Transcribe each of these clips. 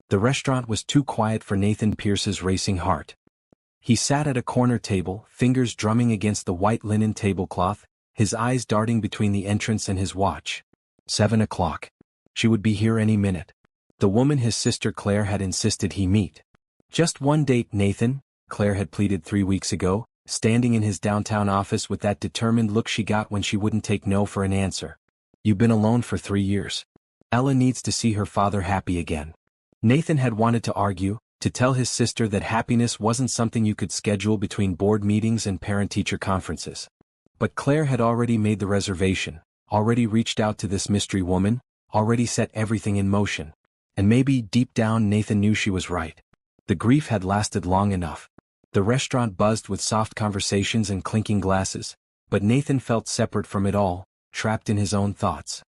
The restaurant was too quiet for Nathan Pierce's racing heart. He sat at a corner table, fingers drumming against the white linen tablecloth, his eyes darting between the entrance and his watch. 7 o'clock. She would be here any minute. The woman his sister Claire had insisted he meet. Just one date, Nathan, Claire had pleaded 3 weeks ago, standing in his downtown office with that determined look she got when she wouldn't take no for an answer. You've been alone for 3 years. Ella needs to see her father happy again. Nathan had wanted to argue, to tell his sister that happiness wasn't something you could schedule between board meetings and parent-teacher conferences. But Claire had already made the reservation, already reached out to this mystery woman, already set everything in motion. And maybe deep down Nathan knew she was right. The grief had lasted long enough. The restaurant buzzed with soft conversations and clinking glasses, but Nathan felt separate from it all, trapped in his own thoughts.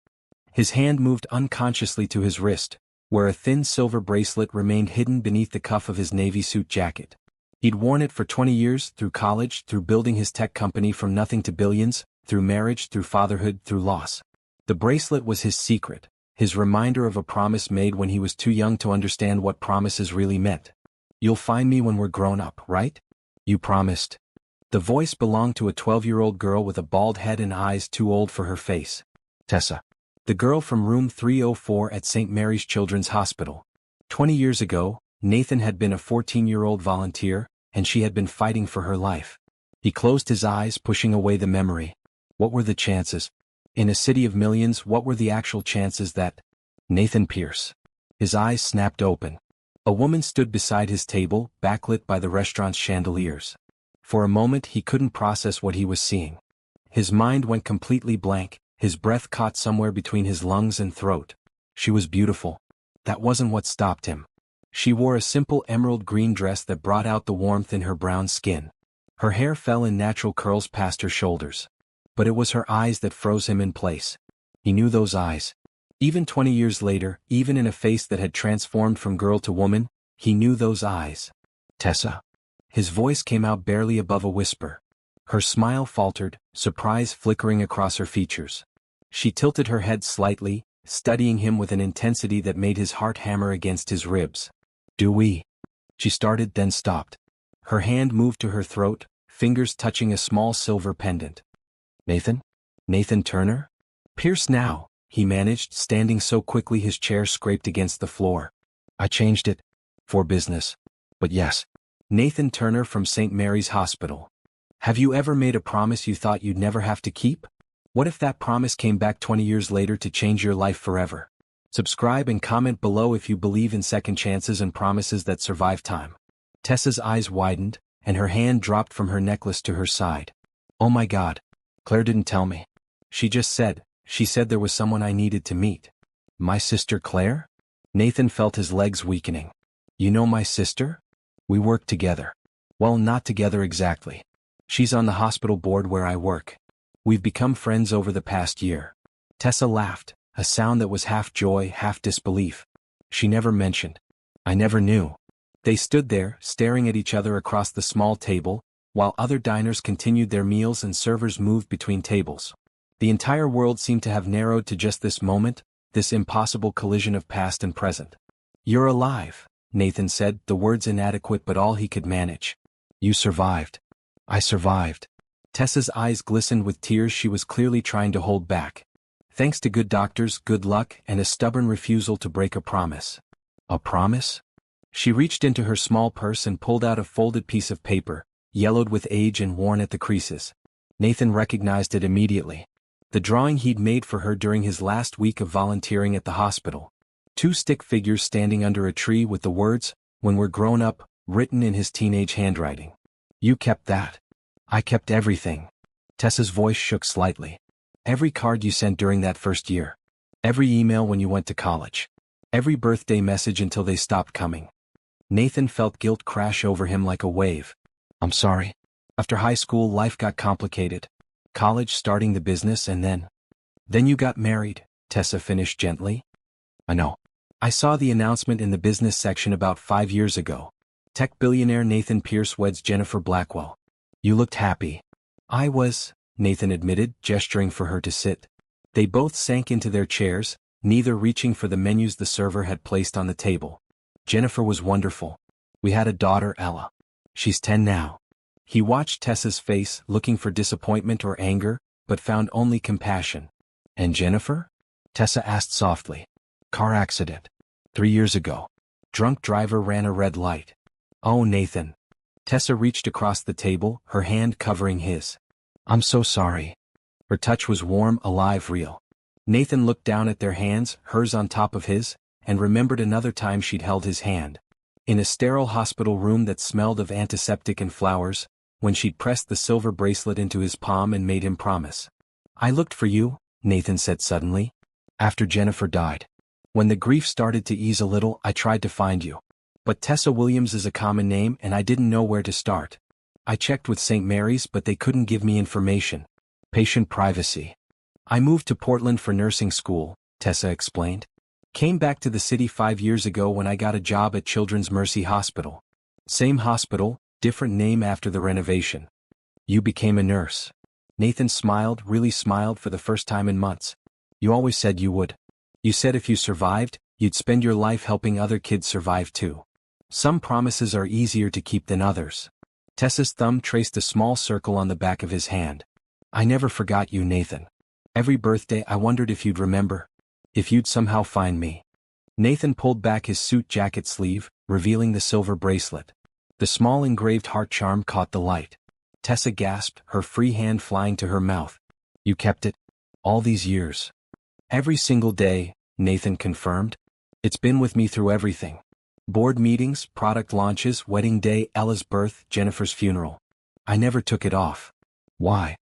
His hand moved unconsciously to his wrist, where a thin silver bracelet remained hidden beneath the cuff of his navy suit jacket. He'd worn it for 20 years, through college, through building his tech company from nothing to billions, through marriage, through fatherhood, through loss. The bracelet was his secret, his reminder of a promise made when he was too young to understand what promises really meant. You'll find me when we're grown up, right? You promised. The voice belonged to a 12-year-old girl with a bald head and eyes too old for her face. Tessa. The girl from room 304 at St. Mary's Children's Hospital. 20 years ago, Nathan had been a 14-year-old volunteer, and she had been fighting for her life. He closed his eyes, pushing away the memory. What were the chances? In a city of millions, what were the actual chances that... Nathan Pierce. His eyes snapped open. A woman stood beside his table, backlit by the restaurant's chandeliers. For a moment he couldn't process what he was seeing. His mind went completely blank, his breath caught somewhere between his lungs and throat. She was beautiful. That wasn't what stopped him. She wore a simple emerald green dress that brought out the warmth in her brown skin. Her hair fell in natural curls past her shoulders. But it was her eyes that froze him in place. He knew those eyes. Even 20 years later, even in a face that had transformed from girl to woman, he knew those eyes. Tessa. His voice came out barely above a whisper. Her smile faltered, surprise flickering across her features. She tilted her head slightly, studying him with an intensity that made his heart hammer against his ribs. Do we? She started, then stopped. Her hand moved to her throat, fingers touching a small silver pendant. Nathan? Nathan Turner? Pierce now, he managed, standing so quickly his chair scraped against the floor. I changed it. For business. But yes. Nathan Turner from St. Mary's Hospital. Have you ever made a promise you thought you'd never have to keep? What if that promise came back 20 years later to change your life forever? Subscribe and comment below if you believe in second chances and promises that survive time. Tessa's eyes widened, and her hand dropped from her necklace to her side. Oh my God. Claire didn't tell me. She said there was someone I needed to meet. My sister Claire? Nathan felt his legs weakening. You know my sister? We work together. Well, not together exactly. She's on the hospital board where I work. We've become friends over the past year. Tessa laughed, a sound that was half joy, half disbelief. She never mentioned. I never knew. They stood there, staring at each other across the small table, while other diners continued their meals and servers moved between tables. The entire world seemed to have narrowed to just this moment, this impossible collision of past and present. You're alive, Nathan said, the words inadequate but all he could manage. You survived. I survived. Tessa's eyes glistened with tears she was clearly trying to hold back. Thanks to good doctors, good luck, and a stubborn refusal to break a promise. A promise? She reached into her small purse and pulled out a folded piece of paper, yellowed with age and worn at the creases. Nathan recognized it immediately. The drawing he'd made for her during his last week of volunteering at the hospital. 2 stick figures standing under a tree with the words, "When we're grown up," written in his teenage handwriting. You kept that. I kept everything. Tessa's voice shook slightly. Every card you sent during that first year. Every email when you went to college. Every birthday message until they stopped coming. Nathan felt guilt crash over him like a wave. I'm sorry. After high school, life got complicated. College, starting the business, and then you got married, Tessa finished gently. I know. I saw the announcement in the business section about 5 years ago. Tech billionaire Nathan Pierce weds Jennifer Blackwell. You looked happy. I was, Nathan admitted, gesturing for her to sit. They both sank into their chairs, neither reaching for the menus the server had placed on the table. Jennifer was wonderful. We had a daughter, Ella. She's 10 now. He watched Tessa's face, looking for disappointment or anger, but found only compassion. And Jennifer? Tessa asked softly. Car accident. 3 years ago. Drunk driver ran a red light. Oh, Nathan. Tessa reached across the table, her hand covering his. I'm so sorry. Her touch was warm, alive, real. Nathan looked down at their hands, hers on top of his, and remembered another time she'd held his hand. In a sterile hospital room that smelled of antiseptic and flowers, when she'd pressed the silver bracelet into his palm and made him promise. I looked for you, Nathan said suddenly. After Jennifer died. When the grief started to ease a little, I tried to find you. But Tessa Williams is a common name and I didn't know where to start. I checked with St. Mary's but they couldn't give me information. Patient privacy. I moved to Portland for nursing school, Tessa explained. Came back to the city 5 years ago when I got a job at Children's Mercy Hospital. Same hospital, different name after the renovation. You became a nurse. Nathan smiled, really smiled for the first time in months. You always said you would. You said if you survived, you'd spend your life helping other kids survive too. Some promises are easier to keep than others. Tessa's thumb traced a small circle on the back of his hand. I never forgot you, Nathan. Every birthday I wondered if you'd remember. If you'd somehow find me. Nathan pulled back his suit jacket sleeve, revealing the silver bracelet. The small engraved heart charm caught the light. Tessa gasped, her free hand flying to her mouth. You kept it? All these years? Every single day, Nathan confirmed. It's been with me through everything. Board meetings, product launches, wedding day, Ella's birth, Jennifer's funeral. I never took it off. Why?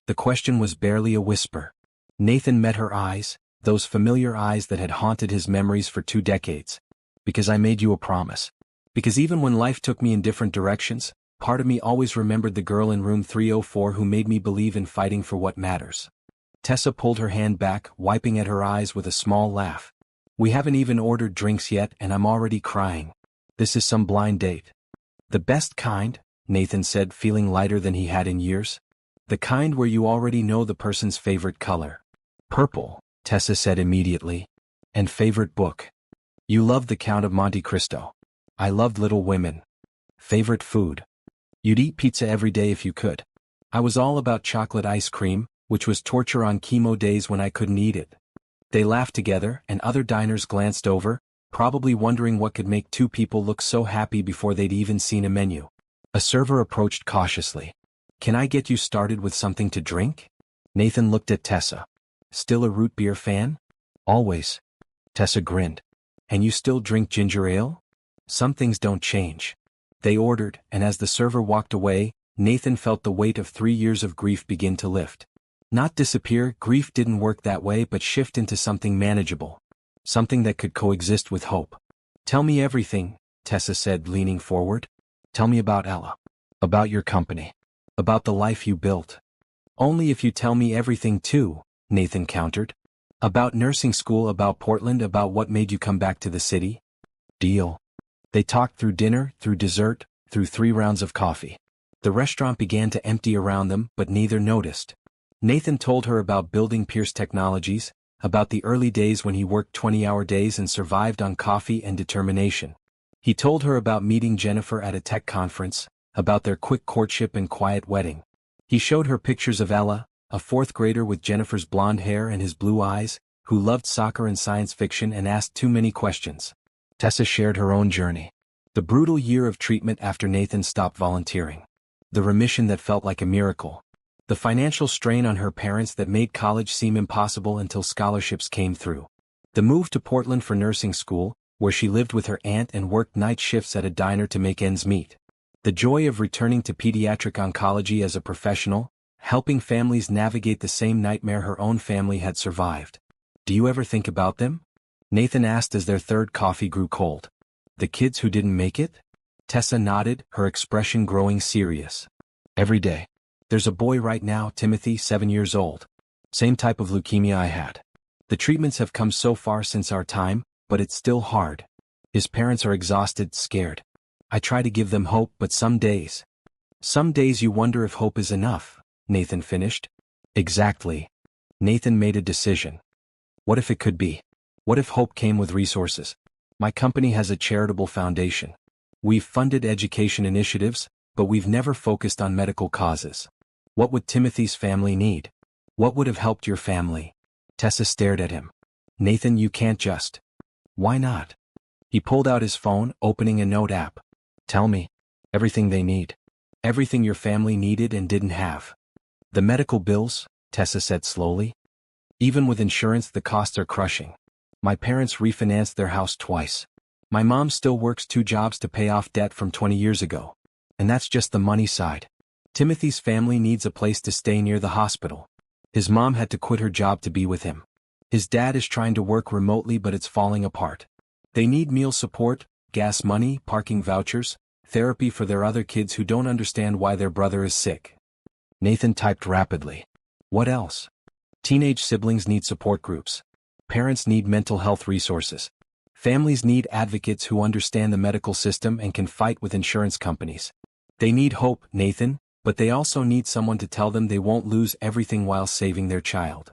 The question was barely a whisper. Nathan met her eyes, those familiar eyes that had haunted his memories for 2 decades. Because I made you a promise. Because even when life took me in different directions, part of me always remembered the girl in room 304 who made me believe in fighting for what matters. Tessa pulled her hand back, wiping at her eyes with a small laugh. We haven't even ordered drinks yet and I'm already crying. This is some blind date. The best kind, Nathan said, feeling lighter than he had in years. The kind where you already know the person's favorite color. Purple, Tessa said immediately. And favorite book. You loved The Count of Monte Cristo. I loved Little Women. Favorite food. You'd eat pizza every day if you could. I was all about chocolate ice cream, which was torture on chemo days when I couldn't eat it. They laughed together, and other diners glanced over, probably wondering what could make 2 people look so happy before they'd even seen a menu. A server approached cautiously. Can I get you started with something to drink? Nathan looked at Tessa. Still a root beer fan? Always. Tessa grinned. And you still drink ginger ale? Some things don't change. They ordered, and as the server walked away, Nathan felt the weight of 3 years of grief begin to lift. Not disappear, grief didn't work that way, but shift into something manageable. Something that could coexist with hope. Tell me everything, Tessa said, leaning forward. Tell me about Ella. About your company. About the life you built. Only if you tell me everything too, Nathan countered. About nursing school, about Portland, about what made you come back to the city. Deal. They talked through dinner, through dessert, through 3 rounds of coffee. The restaurant began to empty around them, but neither noticed. Nathan told her about building Pierce Technologies, about the early days when he worked 20-hour days and survived on coffee and determination. He told her about meeting Jennifer at a tech conference, about their quick courtship and quiet wedding. He showed her pictures of Ella, a 4th grader with Jennifer's blonde hair and his blue eyes, who loved soccer and science fiction and asked too many questions. Tessa shared her own journey. The brutal year of treatment after Nathan stopped volunteering. The remission that felt like a miracle. The financial strain on her parents that made college seem impossible until scholarships came through. The move to Portland for nursing school, where she lived with her aunt and worked night shifts at a diner to make ends meet. The joy of returning to pediatric oncology as a professional, helping families navigate the same nightmare her own family had survived. Do you ever think about them? Nathan asked as their 3rd coffee grew cold. The kids who didn't make it? Tessa nodded, her expression growing serious. Every day. There's a boy right now, Timothy, 7 years old. Same type of leukemia I had. The treatments have come so far since our time, but it's still hard. His parents are exhausted, scared. I try to give them hope, but some days you wonder if hope is enough, Nathan finished. Exactly. Nathan made a decision. What if it could be? What if hope came with resources? My company has a charitable foundation. We've funded education initiatives, but we've never focused on medical causes. What would Timothy's family need? What would have helped your family? Tessa stared at him. Nathan, you can't just. Why not? He pulled out his phone, opening a note app. Tell me. Everything they need. Everything your family needed and didn't have. The medical bills, Tessa said slowly. Even with insurance, the costs are crushing. My parents refinanced their house twice. My mom still works 2 jobs to pay off debt from 20 years ago. And that's just the money side. Timothy's family needs a place to stay near the hospital. His mom had to quit her job to be with him. His dad is trying to work remotely, but it's falling apart. They need meal support, gas money, parking vouchers, therapy for their other kids who don't understand why their brother is sick. Nathan typed rapidly. What else? Teenage siblings need support groups. Parents need mental health resources. Families need advocates who understand the medical system and can fight with insurance companies. They need hope, Nathan, but they also need someone to tell them they won't lose everything while saving their child.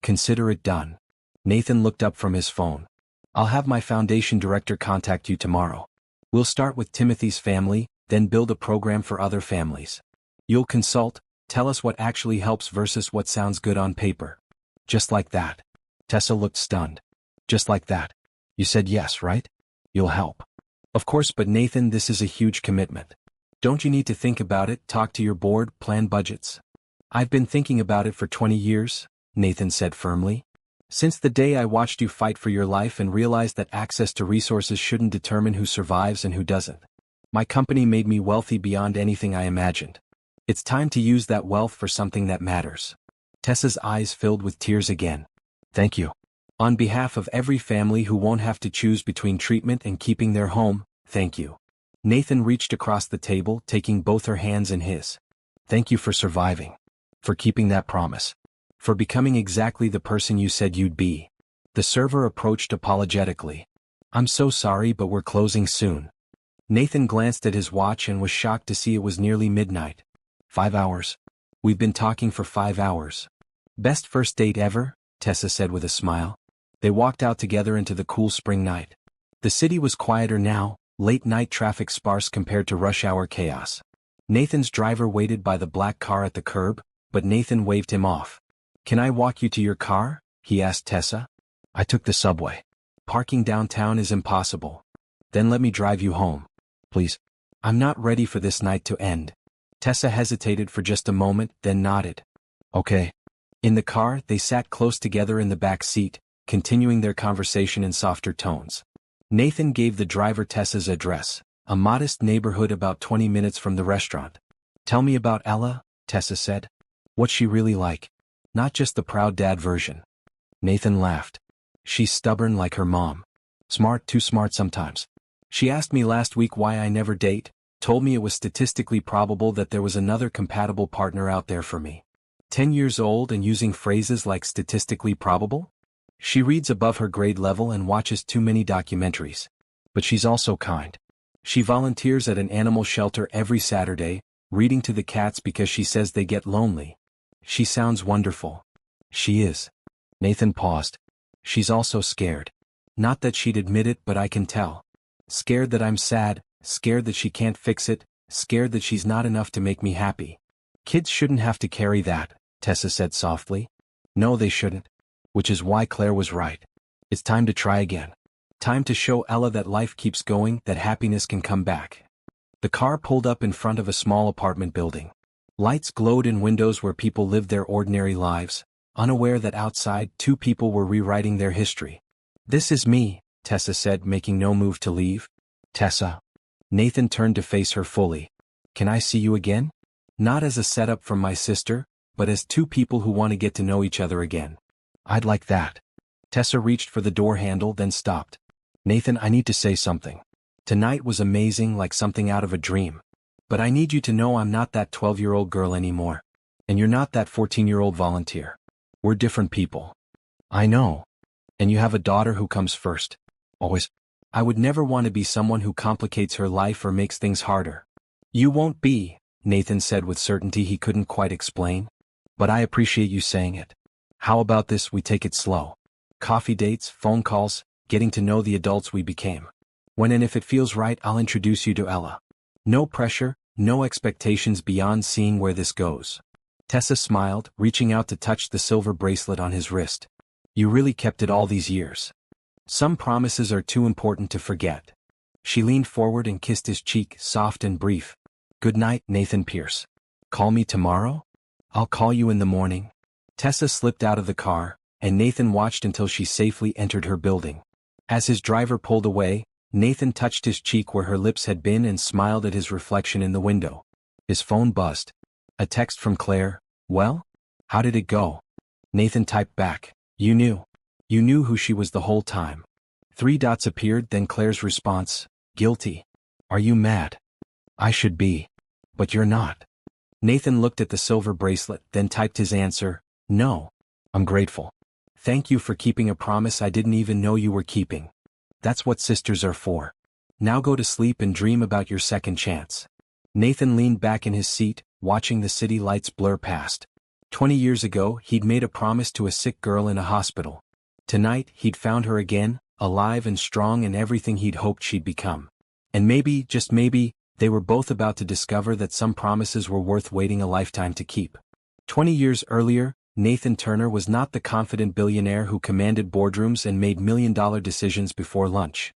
Consider it done. Nathan looked up from his phone. I'll have my foundation director contact you tomorrow. We'll start with Timothy's family, then build a program for other families. You'll consult, tell us what actually helps versus what sounds good on paper. Just like that. Tessa looked stunned. Just like that. You said yes, right? You'll help. Of course, but Nathan, this is a huge commitment. Don't you need to think about it, talk to your board, plan budgets? I've been thinking about it for 20 years, Nathan said firmly. Since the day I watched you fight for your life and realized that access to resources shouldn't determine who survives and who doesn't. My company made me wealthy beyond anything I imagined. It's time to use that wealth for something that matters. Tessa's eyes filled with tears again. Thank you. On behalf of every family who won't have to choose between treatment and keeping their home, thank you. Nathan reached across the table, taking both her hands in his. Thank you for surviving. For keeping that promise. For becoming exactly the person you said you'd be. The server approached apologetically. I'm so sorry, but we're closing soon. Nathan glanced at his watch and was shocked to see it was nearly midnight. 5 hours. We've been talking for 5 hours. Best first date ever? Tessa said with a smile. They walked out together into the cool spring night. The city was quieter now, late-night traffic sparse compared to rush-hour chaos. Nathan's driver waited by the black car at the curb, but Nathan waved him off. Can I walk you to your car? He asked Tessa. I took the subway. Parking downtown is impossible. Then let me drive you home. Please. I'm not ready for this night to end. Tessa hesitated for just a moment, then nodded. Okay. In the car, they sat close together in the back seat, continuing their conversation in softer tones. Nathan gave the driver Tessa's address, a modest neighborhood about 20 minutes from the restaurant. Tell me about Ella, Tessa said. What's she really like? Not just the proud dad version. Nathan laughed. She's stubborn like her mom. Smart, too smart sometimes. She asked me last week why I never date, told me it was statistically probable that there was another compatible partner out there for me. 10 years old and using phrases like statistically probable? She reads above her grade level and watches too many documentaries. But she's also kind. She volunteers at an animal shelter every Saturday, reading to the cats because she says they get lonely. She sounds wonderful. She is. Nathan paused. She's also scared. Not that she'd admit it, but I can tell. Scared that I'm sad, scared that she can't fix it, scared that she's not enough to make me happy. Kids shouldn't have to carry that, Tessa said softly. No, they shouldn't. Which is why Claire was right. It's time to try again. Time to show Ella that life keeps going, that happiness can come back. The car pulled up in front of a small apartment building. Lights glowed in windows where people lived their ordinary lives, unaware that outside 2 people were rewriting their history. This is me, Tessa said, making no move to leave. Tessa. Nathan turned to face her fully. Can I see you again? Not as a setup from my sister, but as 2 people who want to get to know each other again. I'd like that. Tessa reached for the door handle, then stopped. Nathan, I need to say something. Tonight was amazing, like something out of a dream. But I need you to know I'm not that 12-year-old girl anymore. And you're not that 14-year-old volunteer. We're different people. I know. And you have a daughter who comes first. Always. I would never want to be someone who complicates her life or makes things harder. You won't be, Nathan said with certainty he couldn't quite explain. But I appreciate you saying it. How about this, we take it slow? Coffee dates, phone calls, getting to know the adults we became. When and if it feels right, I'll introduce you to Ella. No pressure, no expectations beyond seeing where this goes. Tessa smiled, reaching out to touch the silver bracelet on his wrist. You really kept it all these years. Some promises are too important to forget. She leaned forward and kissed his cheek, soft and brief. Good night, Nathan Pierce. Call me tomorrow? I'll call you in the morning. Tessa slipped out of the car, and Nathan watched until she safely entered her building. As his driver pulled away, Nathan touched his cheek where her lips had been and smiled at his reflection in the window. His phone buzzed. A text from Claire. Well? How did it go? Nathan typed back. You knew. You knew who she was the whole time. 3 dots appeared, then Claire's response. Guilty. Are you mad? I should be. But you're not. Nathan looked at the silver bracelet, then typed his answer. No. I'm grateful. Thank you for keeping a promise I didn't even know you were keeping. That's what sisters are for. Now go to sleep and dream about your second chance. Nathan leaned back in his seat, watching the city lights blur past. 20 years ago, he'd made a promise to a sick girl in a hospital. Tonight, he'd found her again, alive and strong and everything he'd hoped she'd become. And maybe, just maybe, they were both about to discover that some promises were worth waiting a lifetime to keep. 20 years earlier, Nathan Turner was not the confident billionaire who commanded boardrooms and made million-dollar decisions before lunch.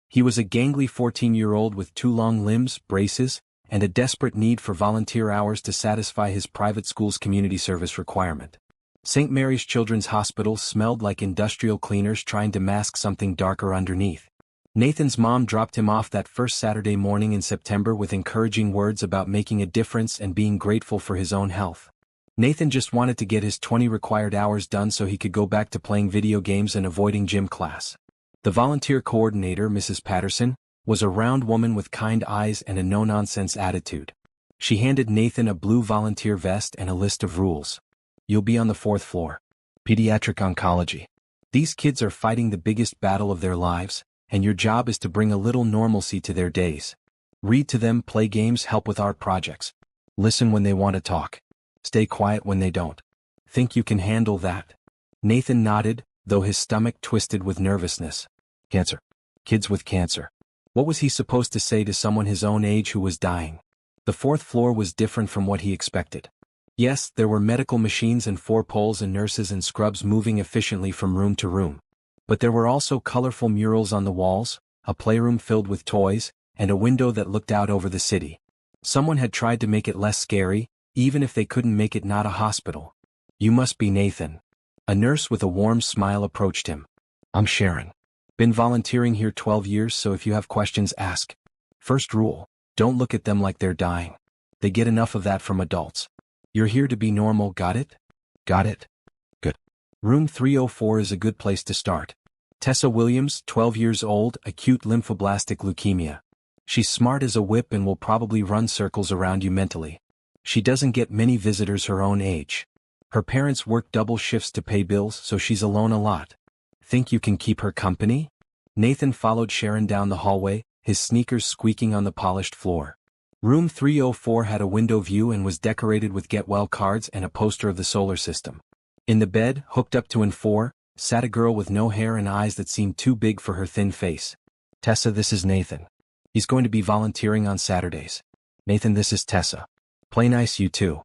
He was a gangly 14-year-old with 2 long limbs, braces, and a desperate need for volunteer hours to satisfy his private school's community service requirement. St. Mary's Children's Hospital smelled like industrial cleaners trying to mask something darker underneath. Nathan's mom dropped him off that first Saturday morning in September with encouraging words about making a difference and being grateful for his own health. Nathan just wanted to get his 20 required hours done so he could go back to playing video games and avoiding gym class. The volunteer coordinator, Mrs. Patterson, was a round woman with kind eyes and a no-nonsense attitude. She handed Nathan a blue volunteer vest and a list of rules. You'll be on the 4th floor. Pediatric oncology. These kids are fighting the biggest battle of their lives, and your job is to bring a little normalcy to their days. Read to them, play games, help with art projects. Listen when they want to talk. Stay quiet when they don't. Think you can handle that? Nathan nodded, though his stomach twisted with nervousness. Cancer. Kids with cancer. What was he supposed to say to someone his own age who was dying? The 4th floor was different from what he expected. Yes, there were medical machines and 4 poles and nurses and scrubs moving efficiently from room to room. But there were also colorful murals on the walls, a playroom filled with toys, and a window that looked out over the city. Someone had tried to make it less scary, even if they couldn't make it not a hospital. You must be Nathan. A nurse with a warm smile approached him. I'm Sharon. Been volunteering here 12 years, so if you have questions, ask. First rule, don't look at them like they're dying. They get enough of that from adults. You're here to be normal, got it? Got it. Good. Room 304 is a good place to start. Tessa Williams, 12 years old, acute lymphoblastic leukemia. She's smart as a whip and will probably run circles around you mentally. She doesn't get many visitors her own age. Her parents work double shifts to pay bills, so she's alone a lot. Think you can keep her company? Nathan followed Sharon down the hallway, his sneakers squeaking on the polished floor. Room 304 had a window view and was decorated with get well cards and a poster of the solar system. In the bed, hooked up to N4, sat a girl with no hair and eyes that seemed too big for her thin face. Tessa, this is Nathan. He's going to be volunteering on Saturdays. Nathan, this is Tessa. Play nice, you two.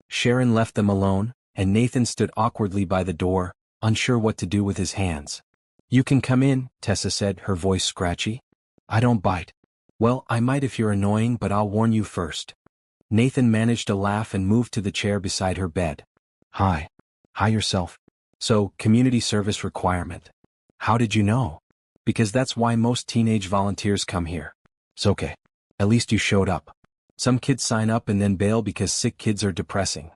Sharon left them alone, and Nathan stood awkwardly by the door, unsure what to do with his hands. You can come in, Tessa said, her voice scratchy. I don't bite. Well, I might if you're annoying, but I'll warn you first. Nathan managed a laugh and moved to the chair beside her bed. Hi. Hi yourself. So, community service requirement. How did you know? Because that's why most teenage volunteers come here. It's okay. At least you showed up. Some kids sign up and then bail because sick kids are depressing.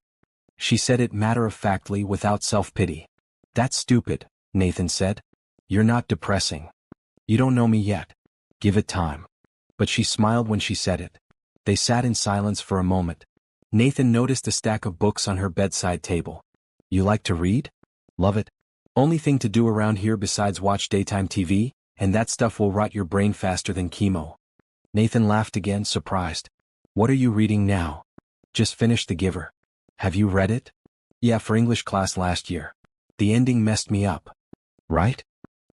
She said it matter-of-factly without self-pity. That's stupid, Nathan said. You're not depressing. You don't know me yet. Give it time. But she smiled when she said it. They sat in silence for a moment. Nathan noticed a stack of books on her bedside table. You like to read? Love it. Only thing to do around here besides watch daytime TV, and that stuff will rot your brain faster than chemo. Nathan laughed again, surprised. What are you reading now? Just finished The Giver. Have you read it? Yeah, for English class last year. The ending messed me up. Right?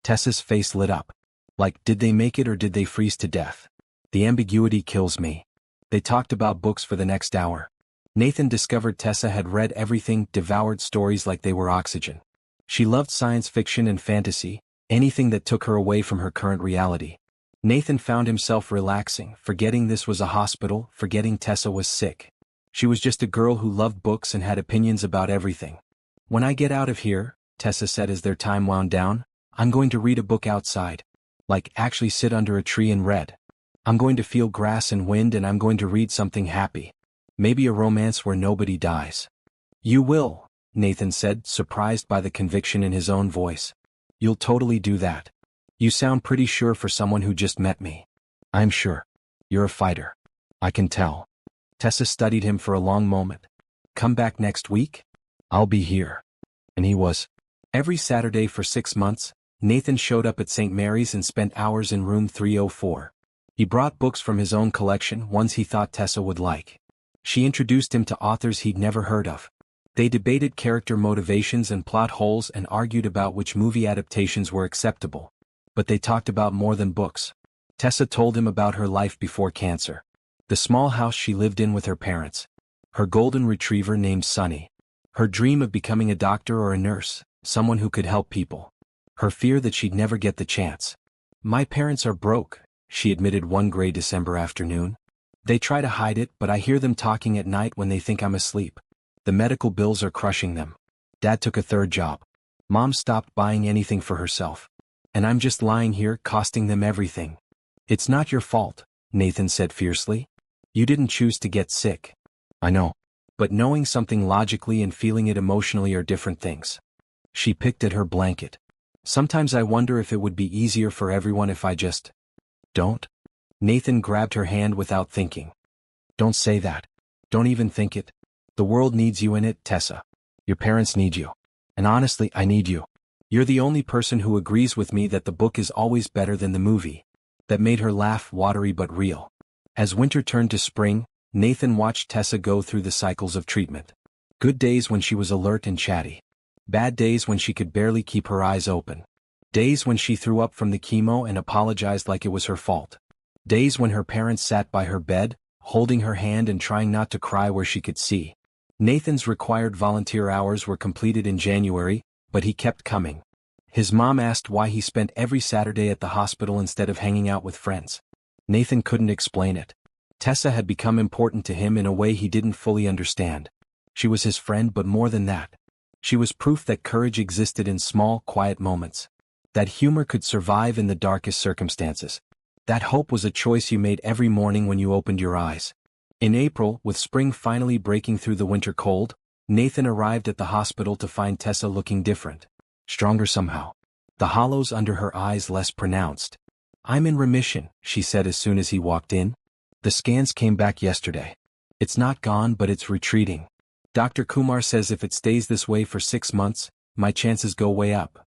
Tessa's face lit up. Like, did they make it or did they freeze to death? The ambiguity kills me. They talked about books for the next hour. Nathan discovered Tessa had read everything, devoured stories like they were oxygen. She loved science fiction and fantasy, anything that took her away from her current reality. Nathan found himself relaxing, forgetting this was a hospital, forgetting Tessa was sick. She was just a girl who loved books and had opinions about everything. When I get out of here, Tessa said as their time wound down, I'm going to read a book outside. Like, actually sit under a tree and read. I'm going to feel grass and wind and I'm going to read something happy. Maybe a romance where nobody dies. You will, Nathan said, surprised by the conviction in his own voice. You'll totally do that. You sound pretty sure for someone who just met me. I'm sure. You're a fighter. I can tell. Tessa studied him for a long moment. Come back next week? I'll be here. And he was. Every Saturday for 6 months, Nathan showed up at St. Mary's and spent hours in room 304. He brought books from his own collection, ones he thought Tessa would like. She introduced him to authors he'd never heard of. They debated character motivations and plot holes and argued about which movie adaptations were acceptable. But they talked about more than books. Tessa told him about her life before cancer. The small house she lived in with her parents. Her golden retriever named Sunny. Her dream of becoming a doctor or a nurse, someone who could help people. Her fear that she'd never get the chance. My parents are broke, she admitted one gray December afternoon. They try to hide it, but I hear them talking at night when they think I'm asleep. The medical bills are crushing them. Dad took a third job. Mom stopped buying anything for herself. And I'm just lying here costing them everything. It's not your fault, Nathan said fiercely. You didn't choose to get sick. I know. But knowing something logically and feeling it emotionally are different things. She picked at her blanket. Sometimes I wonder if it would be easier for everyone if I just don't. Nathan grabbed her hand without thinking. Don't say that. Don't even think it. The world needs you in it, Tessa. Your parents need you. And honestly, I need you. You're the only person who agrees with me that the book is always better than the movie. That made her laugh, watery but real. As winter turned to spring, Nathan watched Tessa go through the cycles of treatment. Good days when she was alert and chatty. Bad days when she could barely keep her eyes open. Days when she threw up from the chemo and apologized like it was her fault. Days when her parents sat by her bed, holding her hand and trying not to cry where she could see. Nathan's required volunteer hours were completed in January, but he kept coming. His mom asked why he spent every Saturday at the hospital instead of hanging out with friends. Nathan couldn't explain it. Tessa had become important to him in a way he didn't fully understand. She was his friend, but more than that. She was proof that courage existed in small, quiet moments. That humor could survive in the darkest circumstances. That hope was a choice you made every morning when you opened your eyes. In April, with spring finally breaking through the winter cold, Nathan arrived at the hospital to find Tessa looking different. Stronger somehow. The hollows under her eyes less pronounced. I'm in remission, she said as soon as he walked in. The scans came back yesterday. It's not gone, but it's retreating. Dr. Kumar says if it stays this way for 6 months, my chances go way up.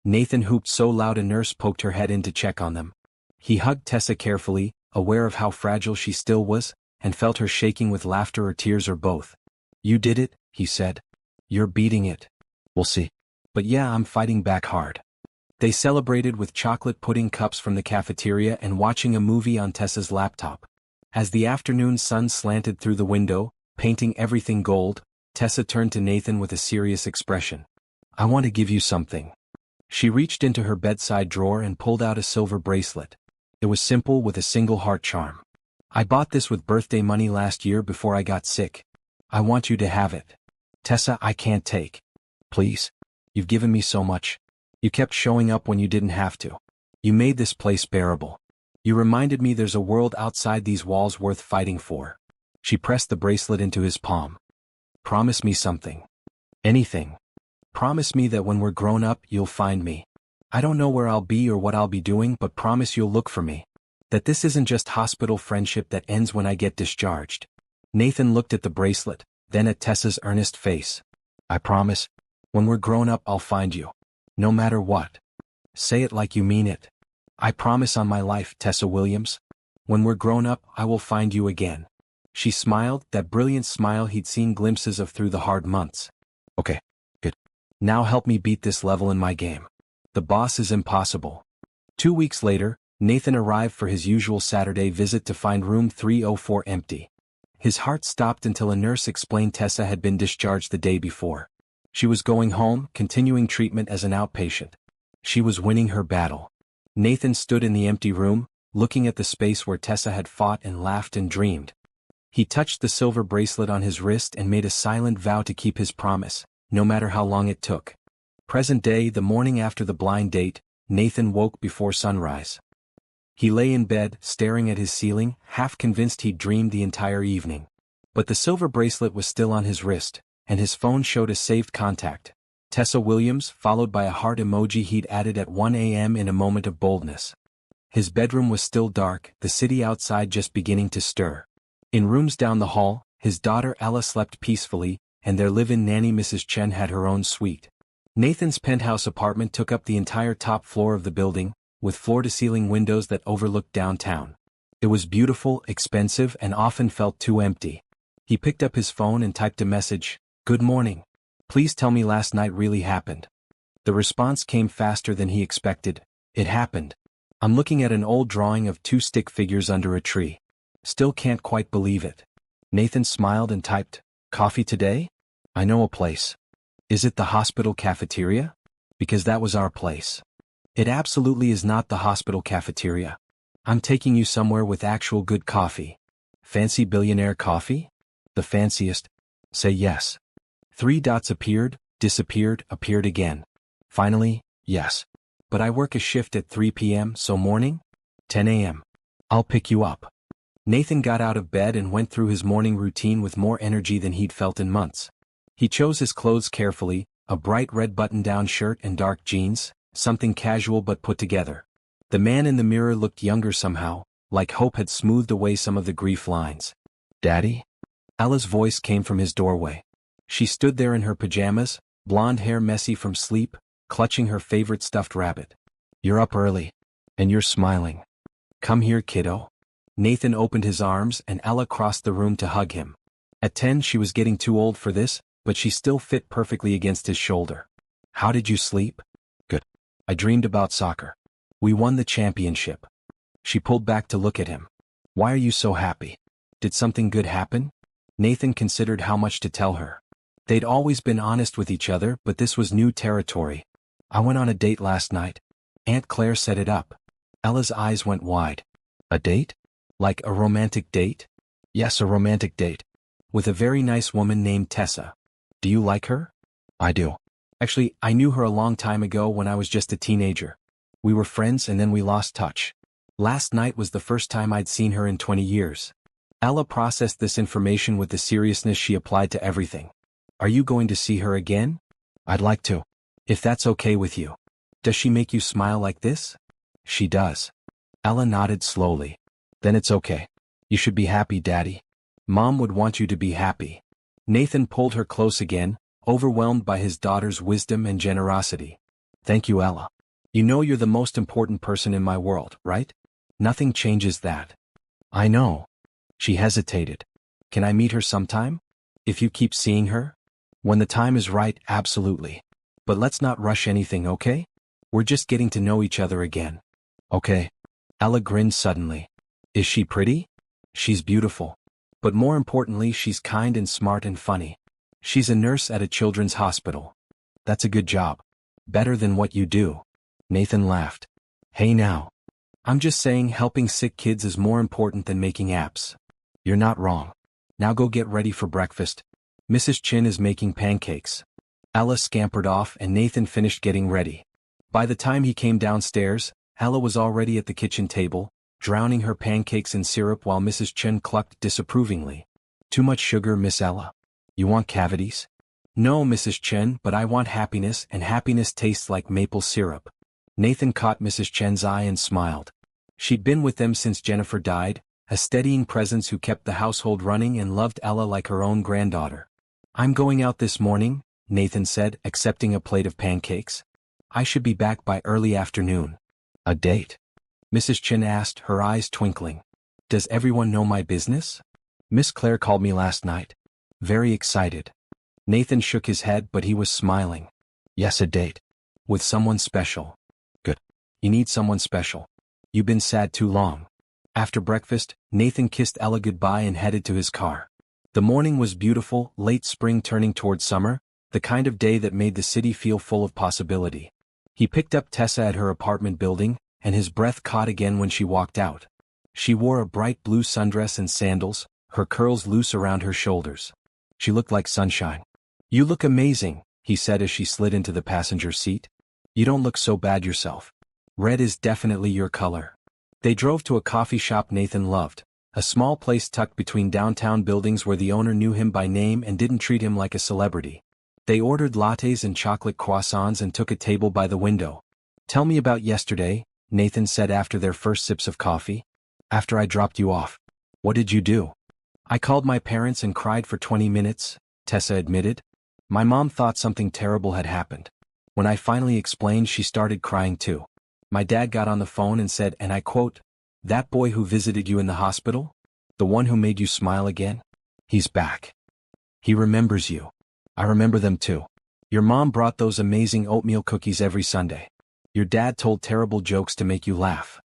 Nathan whooped so loud a nurse poked her head in to check on them. He hugged Tessa carefully, aware of how fragile she still was, and felt her shaking with laughter or tears or both. You did it, he said. You're beating it. We'll see. But yeah, I'm fighting back hard. They celebrated with chocolate pudding cups from the cafeteria and watching a movie on Tessa's laptop. As the afternoon sun slanted through the window, painting everything gold, Tessa turned to Nathan with a serious expression. I want to give you something. She reached into her bedside drawer and pulled out a silver bracelet. It was simple with a single heart charm. I bought this with birthday money last year before I got sick. I want you to have it. Tessa, I can't take. Please. You've given me so much. You kept showing up when you didn't have to. You made this place bearable. You reminded me there's a world outside these walls worth fighting for. She pressed the bracelet into his palm. Promise me something. Anything. Promise me that when we're grown up, you'll find me. I don't know where I'll be or what I'll be doing, but promise you'll look for me. That this isn't just hospital friendship that ends when I get discharged. Nathan looked at the bracelet, then at Tessa's earnest face. I promise. When we're grown up, I'll find you. No matter what. Say it like you mean it. I promise on my life, Tessa Williams. When we're grown up, I will find you again. She smiled, that brilliant smile he'd seen glimpses of through the hard months. Okay, good. Now help me beat this level in my game. The boss is impossible. 2 weeks later, Nathan arrived for his usual Saturday visit to find room 304 empty. His heart stopped until a nurse explained Tessa had been discharged the day before. She was going home, continuing treatment as an outpatient. She was winning her battle. Nathan stood in the empty room, looking at the space where Tessa had fought and laughed and dreamed. He touched the silver bracelet on his wrist and made a silent vow to keep his promise, no matter how long it took. Present day, the morning after the blind date, Nathan woke before sunrise. He lay in bed, staring at his ceiling, half convinced he'd dreamed the entire evening. But the silver bracelet was still on his wrist, and his phone showed a saved contact. Tessa Williams, followed by a heart emoji he'd added at 1 a.m. in a moment of boldness. His bedroom was still dark, the city outside just beginning to stir. In rooms down the hall, his daughter Ella slept peacefully, and their live-in nanny Mrs. Chen had her own suite. Nathan's penthouse apartment took up the entire top floor of the building, with floor-to-ceiling windows that overlooked downtown. It was beautiful, expensive, and often felt too empty. He picked up his phone and typed a message, "Good morning. Please tell me last night really happened." The response came faster than he expected. "It happened. I'm looking at an old drawing of two stick figures under a tree. Still can't quite believe it." Nathan smiled and typed, "Coffee today? I know a place." "Is it the hospital cafeteria? Because that was our place." "It absolutely is not the hospital cafeteria. I'm taking you somewhere with actual good coffee." "Fancy Billionaire coffee?" "The fanciest." "Say yes." 3 dots appeared, disappeared, appeared again. Finally, "Yes. But I work a shift at 3 p.m., so morning? 10 a.m. I'll pick you up." Nathan got out of bed and went through his morning routine with more energy than he'd felt in months. He chose his clothes carefully, a bright red button-down shirt and dark jeans, something casual but put together. The man in the mirror looked younger somehow, like hope had smoothed away some of the grief lines. "Daddy?" Ella's voice came from his doorway. She stood there in her pajamas, blonde hair messy from sleep, clutching her favorite stuffed rabbit. "You're up early. And you're smiling. Come here, kiddo." Nathan opened his arms and Ella crossed the room to hug him. At 10 she was getting too old for this, but she still fit perfectly against his shoulder. "How did you sleep?" "Good. I dreamed about soccer. We won the championship." She pulled back to look at him. "Why are you so happy? Did something good happen?" Nathan considered how much to tell her. They'd always been honest with each other, but this was new territory. "I went on a date last night. Aunt Claire set it up." Ella's eyes went wide. "A date? Like a romantic date?" "Yes, a romantic date. With a very nice woman named Tessa." "Do you like her?" "I do. Actually, I knew her a long time ago when I was just a teenager. We were friends and then we lost touch. Last night was the first time I'd seen her in 20 years. Ella processed this information with the seriousness she applied to everything. "Are you going to see her again?" "I'd like to. If that's okay with you." "Does she make you smile like this?" "She does." Ella nodded slowly. "Then it's okay. You should be happy, Daddy. Mom would want you to be happy." Nathan pulled her close again, overwhelmed by his daughter's wisdom and generosity. "Thank you, Ella. You know you're the most important person in my world, right? Nothing changes that." "I know." She hesitated. "Can I meet her sometime? If you keep seeing her?" "When the time is right, absolutely. But let's not rush anything, okay? We're just getting to know each other again." "Okay." Ella grinned suddenly. "Is she pretty?" "She's beautiful. But more importantly, she's kind and smart and funny. She's a nurse at a children's hospital." "That's a good job. Better than what you do." Nathan laughed. "Hey now. I'm just saying helping sick kids is more important than making apps." "You're not wrong. Now go get ready for breakfast. Mrs. Chin is making pancakes." Ella scampered off and Nathan finished getting ready. By the time he came downstairs, Ella was already at the kitchen table, drowning her pancakes in syrup while Mrs. Chen clucked disapprovingly. "Too much sugar, Miss Ella. You want cavities?" "No, Mrs. Chen, but I want happiness, and happiness tastes like maple syrup." Nathan caught Mrs. Chen's eye and smiled. She'd been with them since Jennifer died, a steadying presence who kept the household running and loved Ella like her own granddaughter. "I'm going out this morning," Nathan said, accepting a plate of pancakes. "I should be back by early afternoon." "A date?" Mrs. Chen asked, her eyes twinkling. "Does everyone know my business?" "Miss Claire called me last night. Very excited." Nathan shook his head, but he was smiling. "Yes, a date. With someone special." You need someone special. You've been sad too long. After breakfast, Nathan kissed Ella goodbye and headed to his car. The morning was beautiful, late spring turning toward summer, the kind of day that made the city feel full of possibility. He picked up Tessa at her apartment building, and his breath caught again when she walked out. She wore a bright blue sundress and sandals, her curls loose around her shoulders. She looked like sunshine. "You look amazing," he said as she slid into the passenger seat. "You don't look so bad yourself. Red is definitely your color." They drove to a coffee shop Nathan loved, a small place tucked between downtown buildings where the owner knew him by name and didn't treat him like a celebrity. They ordered lattes and chocolate croissants and took a table by the window. "Tell me about yesterday," Nathan said after their first sips of coffee. "After I dropped you off. What did you do?" "I called my parents and cried for 20 minutes, Tessa admitted. "My mom thought something terrible had happened. When I finally explained, she started crying too. My dad got on the phone and said, and I quote, 'That boy who visited you in the hospital? The one who made you smile again? He's back. He remembers you. I remember them too. Your mom brought those amazing oatmeal cookies every Sunday. Your dad told terrible jokes to make you laugh.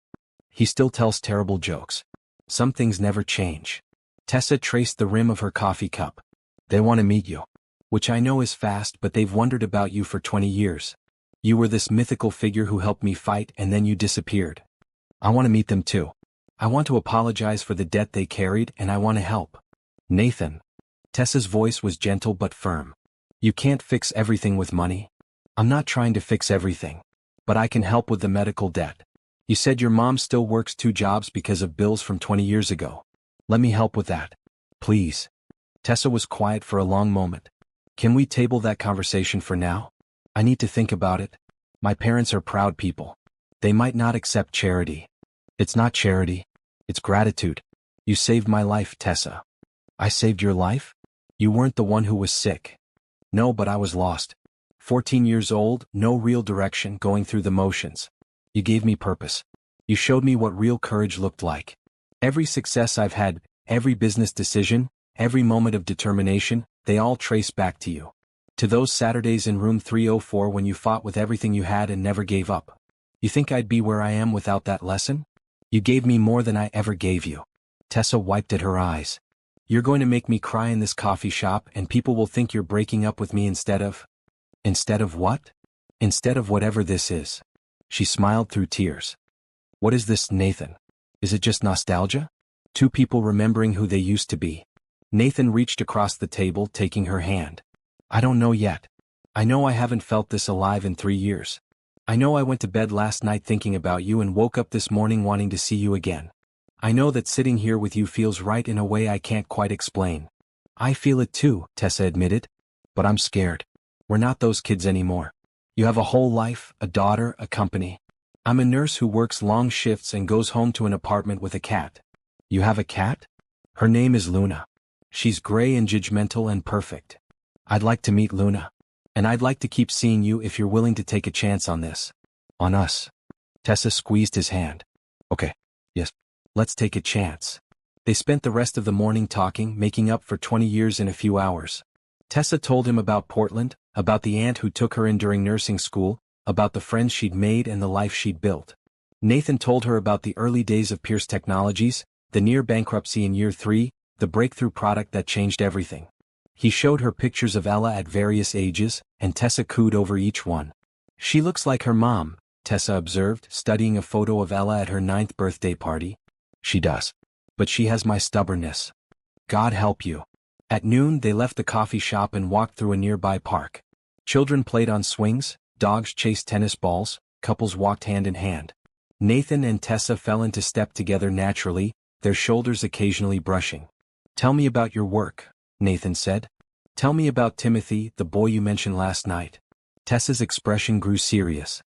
He still tells terrible jokes. Some things never change.'" Tessa traced the rim of her coffee cup. "They want to meet you. Which I know is fast, but they've wondered about you for 20 years. You were this mythical figure who helped me fight and then you disappeared. I want to meet them too. I want to apologize for the debt they carried and I want to help." "Nathan." Tessa's voice was gentle but firm. "You can't fix everything with money. I'm not trying to fix everything. But I can help with the medical debt. You said your mom still works 2 jobs because of bills from 20 years ago. Let me help with that. Please." Tessa was quiet for a long moment. "Can we table that conversation for now? I need to think about it. My parents are proud people. They might not accept charity." "It's not charity. It's gratitude. You saved my life, Tessa." "I saved your life? You weren't the one who was sick." "No, but I was lost. 14 years old, no real direction, going through the motions. You gave me purpose. You showed me what real courage looked like. Every success I've had, every business decision, every moment of determination, they all trace back to you. To those Saturdays in room 304 when you fought with everything you had and never gave up. You think I'd be where I am without that lesson? You gave me more than I ever gave you." Tessa wiped at her eyes. "You're going to make me cry in this coffee shop and people will think you're breaking up with me instead of..." "Instead of what?" "Instead of whatever this is." She smiled through tears. "What is this, Nathan? Is it just nostalgia? 2 people remembering who they used to be?" Nathan reached across the table, taking her hand. "I don't know yet. I know I haven't felt this alive in 3 years. I know I went to bed last night thinking about you and woke up this morning wanting to see you again. I know that sitting here with you feels right in a way I can't quite explain." "I feel it too," Tessa admitted. "But I'm scared. We're not those kids anymore. You have a whole life, a daughter, a company. I'm a nurse who works long shifts and goes home to an apartment with a cat." "You have a cat?" "Her name is Luna. She's gray and judgmental and perfect. I'd like to meet Luna. And I'd like to keep seeing you if you're willing to take a chance on this. On us." Tessa squeezed his hand. "Okay. Yes. Let's take a chance." They spent the rest of the morning talking, making up for 20 years in a few hours. Tessa told him about Portland, about the aunt who took her in during nursing school, about the friends she'd made and the life she'd built. Nathan told her about the early days of Pierce Technologies, the near bankruptcy in year 3, the breakthrough product that changed everything. He showed her pictures of Ella at various ages, and Tessa cooed over each one. "She looks like her mom," Tessa observed, studying a photo of Ella at her 9th birthday party. "She does. But she has my stubbornness. God help you." At noon they left the coffee shop and walked through a nearby park. Children played on swings, dogs chased tennis balls, couples walked hand in hand. Nathan and Tessa fell into step together naturally, their shoulders occasionally brushing. "Tell me about your work," Nathan said. "Tell me about Timothy, the boy you mentioned last night." Tessa's expression grew serious.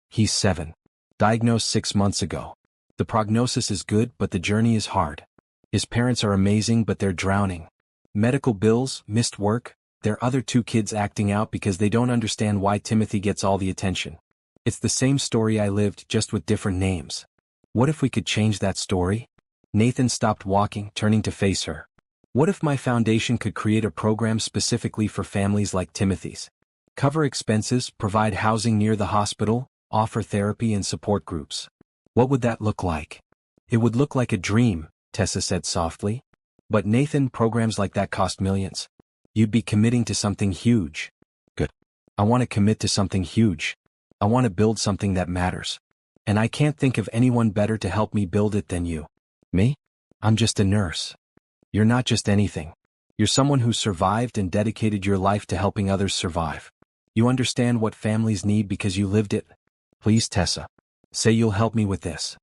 "He's 7. Diagnosed 6 months ago. The prognosis is good but the journey is hard. His parents are amazing but they're drowning. Medical bills, missed work, their other 2 kids acting out because they don't understand why Timothy gets all the attention. It's the same story I lived, just with different names. What if we could change that story?" Nathan stopped walking, turning to face her. "What if my foundation could create a program specifically for families like Timothy's? Cover expenses, provide housing near the hospital, offer therapy and support groups. What would that look like? It would look like a dream, Tessa said softly. But Nathan, programs like that cost millions. You'd be committing to something huge. Good. I want to commit to something huge. I want to build something that matters. And I can't think of anyone better to help me build it than you. Me? I'm just a nurse. You're not just anything. You're someone who survived and dedicated your life to helping others survive. You understand what families need because you lived it. Please, Tessa. Say you'll help me with this.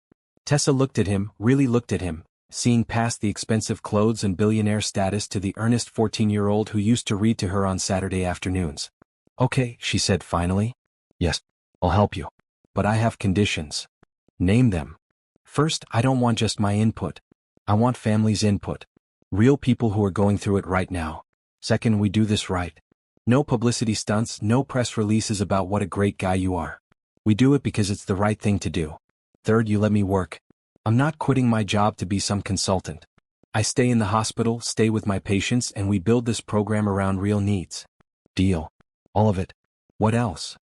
Tessa looked at him, really looked at him, seeing past the expensive clothes and billionaire status to the earnest 14-year-old who used to read to her on Saturday afternoons. Okay, she said finally. Yes, I'll help you. But I have conditions. Name them. First, I don't want just my input. I want families' input. Real people who are going through it right now. Second, we do this right. No publicity stunts, no press releases about what a great guy you are. We do it because it's the right thing to do. Third, you let me work. I'm not quitting my job to be some consultant. I stay in the hospital, stay with my patients, and we build this program around real needs. Deal. All of it. What else?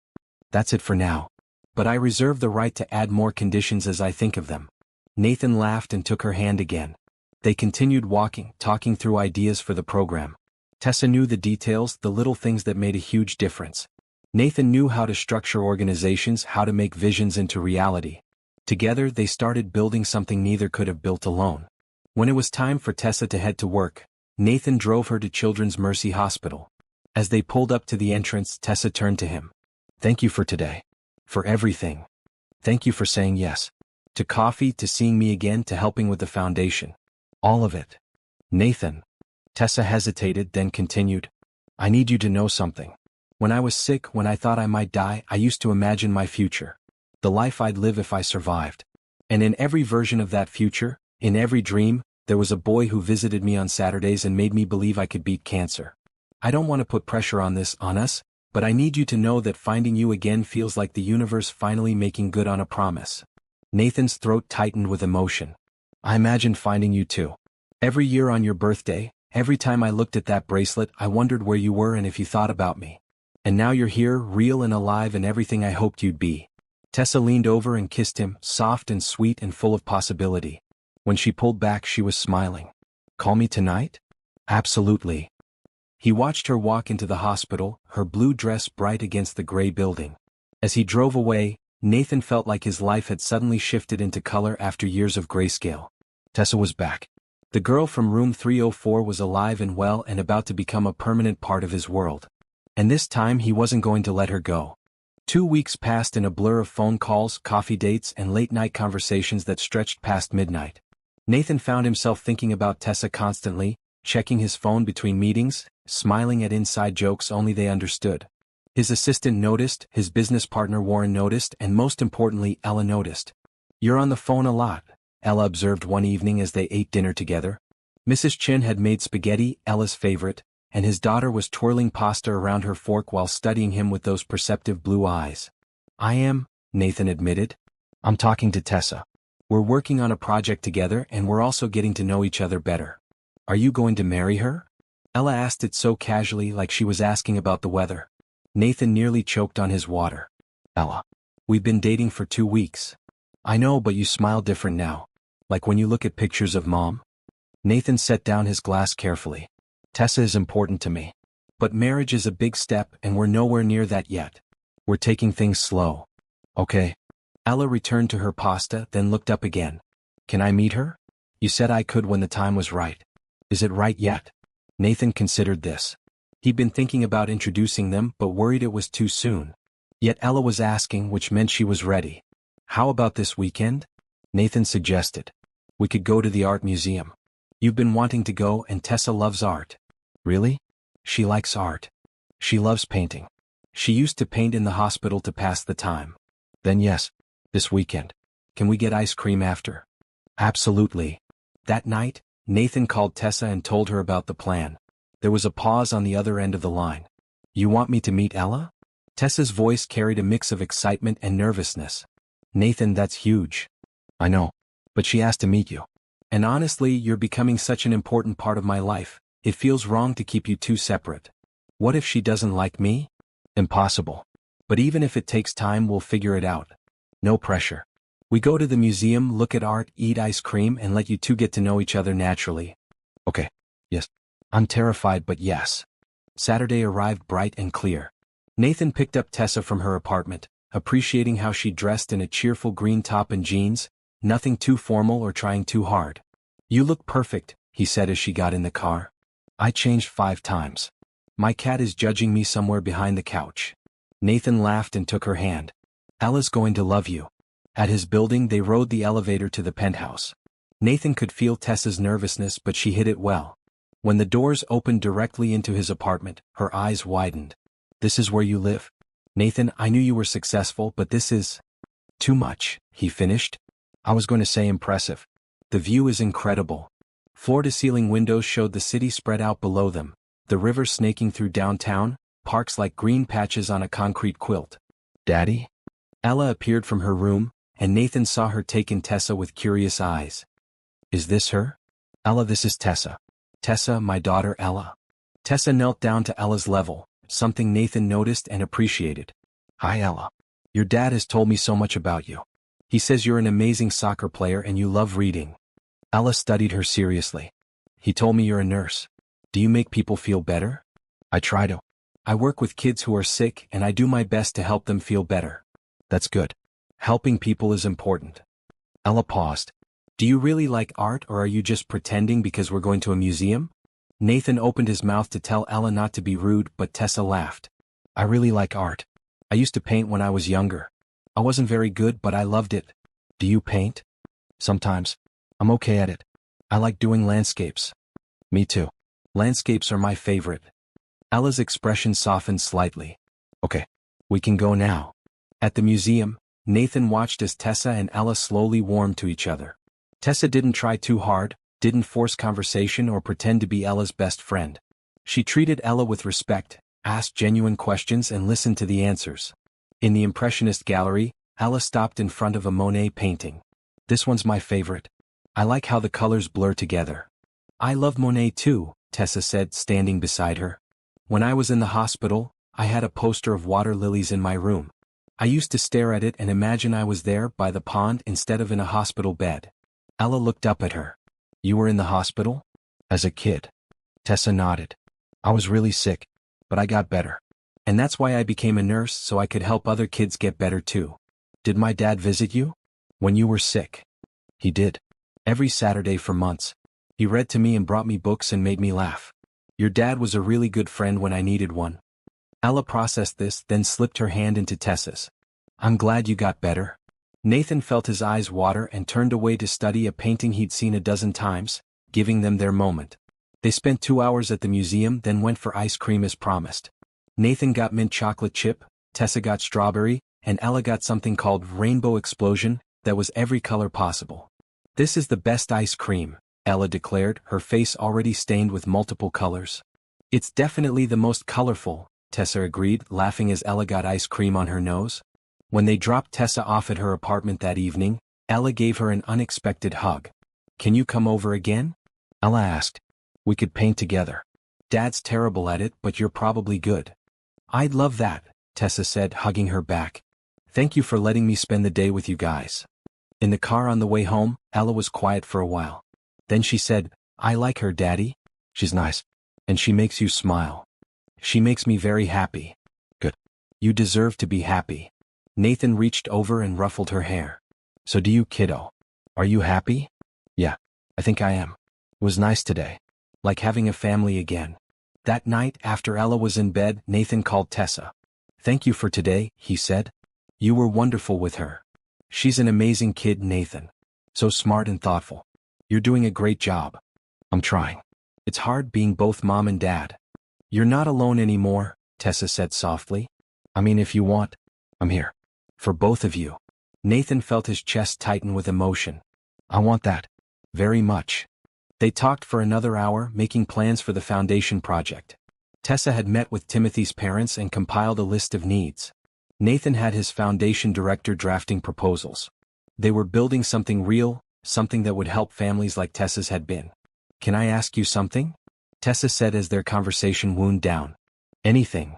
That's it for now. But I reserve the right to add more conditions as I think of them. Nathan laughed and took her hand again. They continued walking, talking through ideas for the program. Tessa knew the details, the little things that made a huge difference. Nathan knew how to structure organizations, how to make visions into reality. Together they started building something neither could have built alone. When it was time for Tessa to head to work, Nathan drove her to Children's Mercy Hospital. As they pulled up to the entrance, Tessa turned to him. Thank you for today. For everything. Thank you for saying yes. To coffee, to seeing me again, to helping with the foundation. All of it. Nathan. Tessa hesitated, then continued. I need you to know something. When I was sick, when I thought I might die, I used to imagine my future. The life I'd live if I survived. And in every version of that future, in every dream, there was a boy who visited me on Saturdays and made me believe I could beat cancer. I don't want to put pressure on us, but I need you to know that finding you again feels like the universe finally making good on a promise. Nathan's throat tightened with emotion. I imagined finding you too. Every year on your birthday, every time I looked at that bracelet, I wondered where you were and if you thought about me. And now you're here, real and alive and everything I hoped you'd be. Tessa leaned over and kissed him, soft and sweet and full of possibility. When she pulled back, she was smiling. Call me tonight? Absolutely. He watched her walk into the hospital, her blue dress bright against the gray building. As he drove away, Nathan felt like his life had suddenly shifted into color after years of grayscale. Tessa was back. The girl from room 304 was alive and well and about to become a permanent part of his world. And this time he wasn't going to let her go. 2 weeks passed in a blur of phone calls, coffee dates, and late-night conversations that stretched past midnight. Nathan found himself thinking about Tessa constantly, checking his phone between meetings, smiling at inside jokes only they understood. His assistant noticed, his business partner Warren noticed, and most importantly, Ella noticed. You're on the phone a lot, Ella observed one evening as they ate dinner together. Mrs. Chin had made spaghetti, Ella's favorite, and his daughter was twirling pasta around her fork while studying him with those perceptive blue eyes. I am, Nathan admitted. I'm talking to Tessa. We're working on a project together and we're also getting to know each other better. Are you going to marry her? Ella asked it so casually, like she was asking about the weather. Nathan nearly choked on his water. Ella. We've been dating for 2 weeks. I know, but you smile different now. Like when you look at pictures of Mom. Nathan set down his glass carefully. Tessa is important to me. But marriage is a big step and we're nowhere near that yet. We're taking things slow. Okay. Ella returned to her pasta, then looked up again. Can I meet her? You said I could when the time was right. Is it right yet? Nathan considered this. He'd been thinking about introducing them but worried it was too soon. Yet Ella was asking, which meant she was ready. How about this weekend? Nathan suggested. We could go to the art museum. You've been wanting to go and Tessa loves art. Really? She likes art. She loves painting. She used to paint in the hospital to pass the time. Then yes, this weekend. Can we get ice cream after? Absolutely. That night, Nathan called Tessa and told her about the plan. There was a pause on the other end of the line. You want me to meet Ella? Tessa's voice carried a mix of excitement and nervousness. Nathan, that's huge. I know. But she asked to meet you. And honestly, you're becoming such an important part of my life. It feels wrong to keep you two separate. What if she doesn't like me? Impossible. But even if it takes time, we'll figure it out. No pressure. We go to the museum, look at art, eat ice cream, and let you two get to know each other naturally. Okay. Yes. I'm terrified, but yes. Saturday arrived bright and clear. Nathan picked up Tessa from her apartment, appreciating how she dressed in a cheerful green top and jeans, nothing too formal or trying too hard. You look perfect, he said as she got in the car. I changed 5 times. My cat is judging me somewhere behind the couch. Nathan laughed and took her hand. Ella's going to love you. At his building, they rode the elevator to the penthouse. Nathan could feel Tessa's nervousness, but she hid it well. When the doors opened directly into his apartment, her eyes widened. This is where you live? Nathan, I knew you were successful, but this is too much, he finished. I was going to say impressive. The view is incredible. Floor-to-ceiling windows showed the city spread out below them, the river snaking through downtown, parks like green patches on a concrete quilt. Daddy? Ella appeared from her room, and Nathan saw her take in Tessa with curious eyes. Is this her? Ella, this is Tessa. Tessa, my daughter Ella. Tessa knelt down to Ella's level, something Nathan noticed and appreciated. Hi Ella. Your dad has told me so much about you. He says you're an amazing soccer player and you love reading. Ella studied her seriously. He told me you're a nurse. Do you make people feel better? I try to. I work with kids who are sick and I do my best to help them feel better. That's good. Helping people is important. Ella paused. Do you really like art or are you just pretending because we're going to a museum? Nathan opened his mouth to tell Ella not to be rude, but Tessa laughed. I really like art. I used to paint when I was younger. I wasn't very good, but I loved it. Do you paint? Sometimes. I'm okay at it. I like doing landscapes. Me too. Landscapes are my favorite. Ella's expression softened slightly. Okay. We can go now. At the museum, Nathan watched as Tessa and Ella slowly warmed to each other. Tessa didn't try too hard, didn't force conversation or pretend to be Ella's best friend. She treated Ella with respect, asked genuine questions and listened to the answers. In the Impressionist gallery, Ella stopped in front of a Monet painting. This one's my favorite. I like how the colors blur together. I love Monet too, Tessa said, standing beside her. When I was in the hospital, I had a poster of water lilies in my room. I used to stare at it and imagine I was there by the pond instead of in a hospital bed. Ella looked up at her. You were in the hospital? As a kid. Tessa nodded. I was really sick, but I got better. And that's why I became a nurse, so I could help other kids get better too. Did my dad visit you? When you were sick? He did. Every Saturday for months. He read to me and brought me books and made me laugh. Your dad was a really good friend when I needed one. Ella processed this, then slipped her hand into Tessa's. I'm glad you got better. Nathan felt his eyes water and turned away to study a painting he'd seen a dozen times, giving them their moment. They spent 2 hours at the museum, then went for ice cream as promised. Nathan got mint chocolate chip, Tessa got strawberry, and Ella got something called Rainbow Explosion that was every color possible. This is the best ice cream, Ella declared, her face already stained with multiple colors. It's definitely the most colorful, Tessa agreed, laughing as Ella got ice cream on her nose. When they dropped Tessa off at her apartment that evening, Ella gave her an unexpected hug. Can you come over again? Ella asked. We could paint together. Dad's terrible at it, but you're probably good. I'd love that, Tessa said, hugging her back. Thank you for letting me spend the day with you guys. In the car on the way home, Ella was quiet for a while. Then she said, I like her, Daddy. She's nice. And she makes you smile. She makes me very happy. Good. You deserve to be happy. Nathan reached over and ruffled her hair. So do you, kiddo? Are you happy? Yeah, I think I am. It was nice today. Like having a family again. That night, after Ella was in bed, Nathan called Tessa. Thank you for today, he said. You were wonderful with her. She's an amazing kid, Nathan. So smart and thoughtful. You're doing a great job. I'm trying. It's hard being both mom and dad. You're not alone anymore, Tessa said softly. I mean, if you want, I'm here. For both of you. Nathan felt his chest tighten with emotion. I want that. Very much. They talked for another hour, making plans for the foundation project. Tessa had met with Timothy's parents and compiled a list of needs. Nathan had his foundation director drafting proposals. They were building something real, something that would help families like Tessa's had been. Can I ask you something? Tessa said as their conversation wound down. Anything.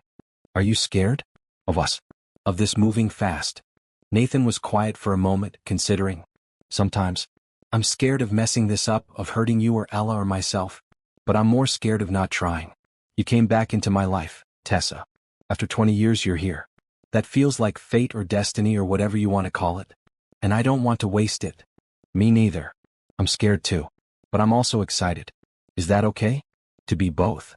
Are you scared? Of us. Of this moving fast. Nathan was quiet for a moment, considering. Sometimes. I'm scared of messing this up, of hurting you or Ella or myself. But I'm more scared of not trying. You came back into my life, Tessa. After 20 years you're here. That feels like fate or destiny or whatever you want to call it. And I don't want to waste it. Me neither. I'm scared too. But I'm also excited. Is that okay? To be both.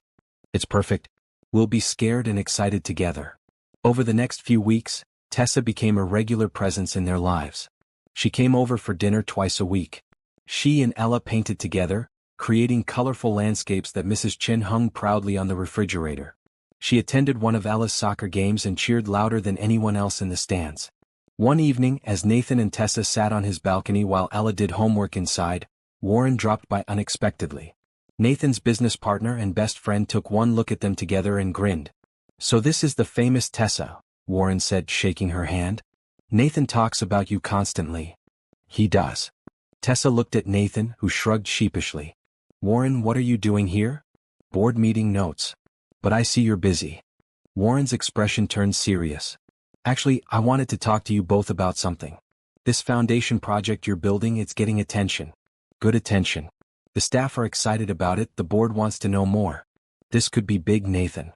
It's perfect. We'll be scared and excited together. Over the next few weeks, Tessa became a regular presence in their lives. She came over for dinner twice a week. She and Ella painted together, creating colorful landscapes that Mrs. Chin hung proudly on the refrigerator. She attended one of Ella's soccer games and cheered louder than anyone else in the stands. One evening, as Nathan and Tessa sat on his balcony while Ella did homework inside, Warren dropped by unexpectedly. Nathan's business partner and best friend took one look at them together and grinned. "So this is the famous Tessa," Warren said, shaking her hand. "Nathan talks about you constantly." "He does." Tessa looked at Nathan, who shrugged sheepishly. "Warren, what are you doing here?" "Board meeting notes." "But I see you're busy." Warren's expression turned serious. "Actually, I wanted to talk to you both about something. This foundation project you're building, it's getting attention. Good attention. The staff are excited about it, the board wants to know more. This could be big, Nathan."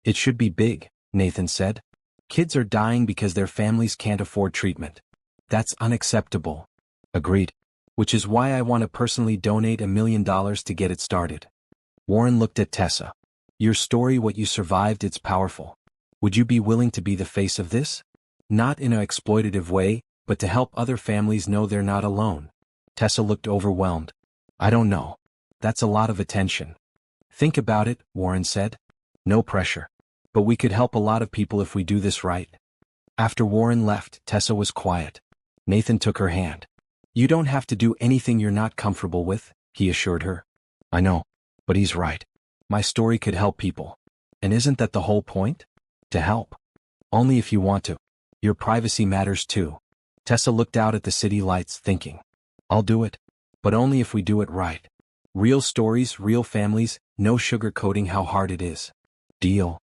"It should be big," Nathan said. "Kids are dying because their families can't afford treatment. That's unacceptable." "Agreed. Which is why I want to personally donate $1 million to get it started." Warren looked at Tessa. "Your story, what you survived, it's powerful. Would you be willing to be the face of this? Not in an exploitative way, but to help other families know they're not alone." Tessa looked overwhelmed. "I don't know. That's a lot of attention." "Think about it," Warren said. "No pressure. But we could help a lot of people if we do this right." After Warren left, Tessa was quiet. Nathan took her hand. "You don't have to do anything you're not comfortable with," he assured her. "I know. But he's right. My story could help people. And isn't that the whole point? To help. Only if you want to. Your privacy matters too." Tessa looked out at the city lights, thinking. "I'll do it. But only if we do it right. Real stories, real families, no sugarcoating how hard it is. Deal."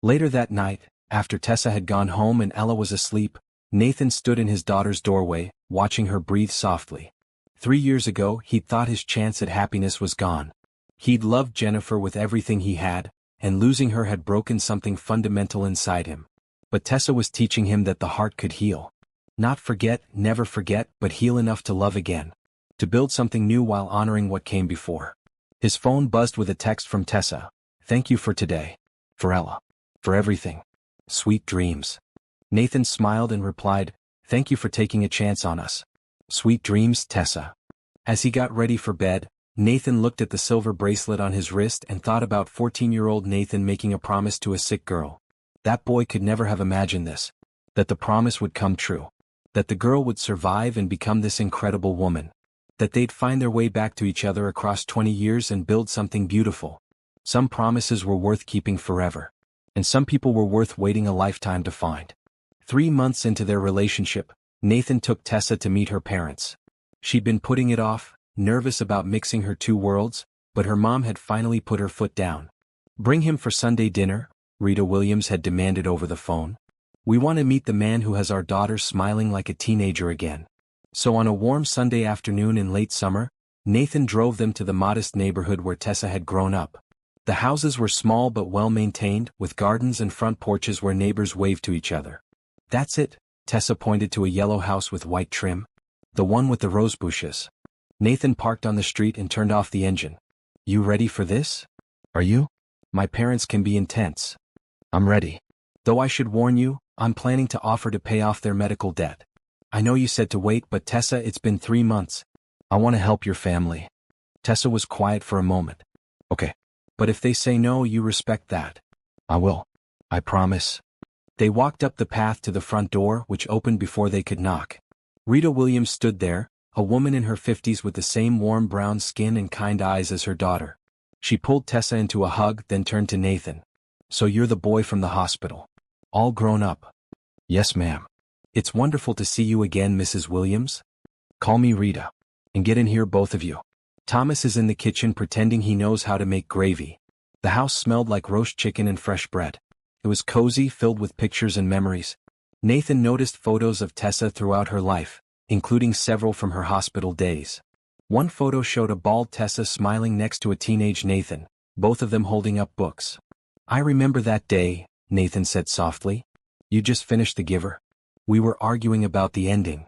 Later that night, after Tessa had gone home and Ella was asleep, Nathan stood in his daughter's doorway, watching her breathe softly. 3 years ago, he'd thought his chance at happiness was gone. He'd loved Jennifer with everything he had, and losing her had broken something fundamental inside him. But Tessa was teaching him that the heart could heal. Not forget, never forget, but heal enough to love again. To build something new while honoring what came before. His phone buzzed with a text from Tessa. "Thank you for today. For Ella. For everything. Sweet dreams." Nathan smiled and replied, "Thank you for taking a chance on us. Sweet dreams, Tessa." As he got ready for bed, Nathan looked at the silver bracelet on his wrist and thought about 14-year-old Nathan making a promise to a sick girl. That boy could never have imagined this. That the promise would come true. That the girl would survive and become this incredible woman. That they'd find their way back to each other across 20 years and build something beautiful. Some promises were worth keeping forever. And some people were worth waiting a lifetime to find. 3 months into their relationship, Nathan took Tessa to meet her parents. She'd been putting it off, nervous about mixing her two worlds, but her mom had finally put her foot down. "Bring him for Sunday dinner," Rita Williams had demanded over the phone. "We want to meet the man who has our daughter smiling like a teenager again." So on a warm Sunday afternoon in late summer, Nathan drove them to the modest neighborhood where Tessa had grown up. The houses were small but well-maintained, with gardens and front porches where neighbors waved to each other. "That's it," Tessa pointed to a yellow house with white trim. "The one with the rose bushes." Nathan parked on the street and turned off the engine. "You ready for this? Are you? My parents can be intense." "I'm ready. Though I should warn you, I'm planning to offer to pay off their medical debt. I know you said to wait, but Tessa, it's been 3 months. I want to help your family." Tessa was quiet for a moment. "Okay. But if they say no, you respect that." "I will. I promise." They walked up the path to the front door, which opened before they could knock. Rita Williams stood there, a woman in her 50s with the same warm brown skin and kind eyes as her daughter. She pulled Tessa into a hug, then turned to Nathan. "So you're the boy from the hospital. All grown up?" "Yes, ma'am." "It's wonderful to see you again, Mrs. Williams. Call me Rita. And get in here, both of you. Thomas is in the kitchen pretending he knows how to make gravy." The house smelled like roast chicken and fresh bread. It was cozy, filled with pictures and memories. Nathan noticed photos of Tessa throughout her life, including several from her hospital days. One photo showed a bald Tessa smiling next to a teenage Nathan, both of them holding up books. "I remember that day," Nathan said softly. "You just finished The Giver. We were arguing about the ending."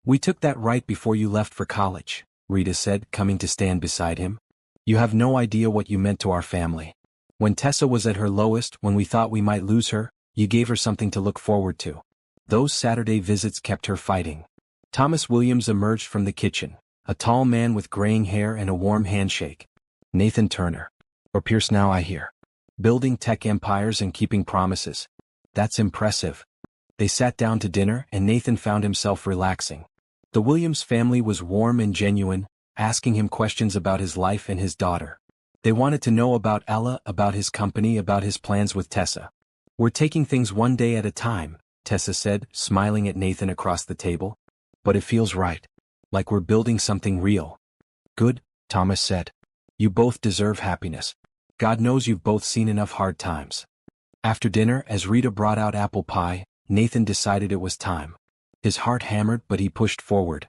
"We took that right before you left for college," Rita said, coming to stand beside him. "You have no idea what you meant to our family. When Tessa was at her lowest, when we thought we might lose her, you gave her something to look forward to. Those Saturday visits kept her fighting." Thomas Williams emerged from the kitchen, a tall man with graying hair and a warm handshake. "Nathan Turner. Or Pierce now, I hear. Building tech empires and keeping promises. That's impressive." They sat down to dinner and Nathan found himself relaxing. The Williams family was warm and genuine, asking him questions about his life and his daughter. They wanted to know about Ella, about his company, about his plans with Tessa. "We're taking things one day at a time," Tessa said, smiling at Nathan across the table. "But it feels right. Like we're building something real." "Good," Thomas said. "You both deserve happiness. God knows you've both seen enough hard times." After dinner, as Rita brought out apple pie, Nathan decided it was time. His heart hammered, but he pushed forward.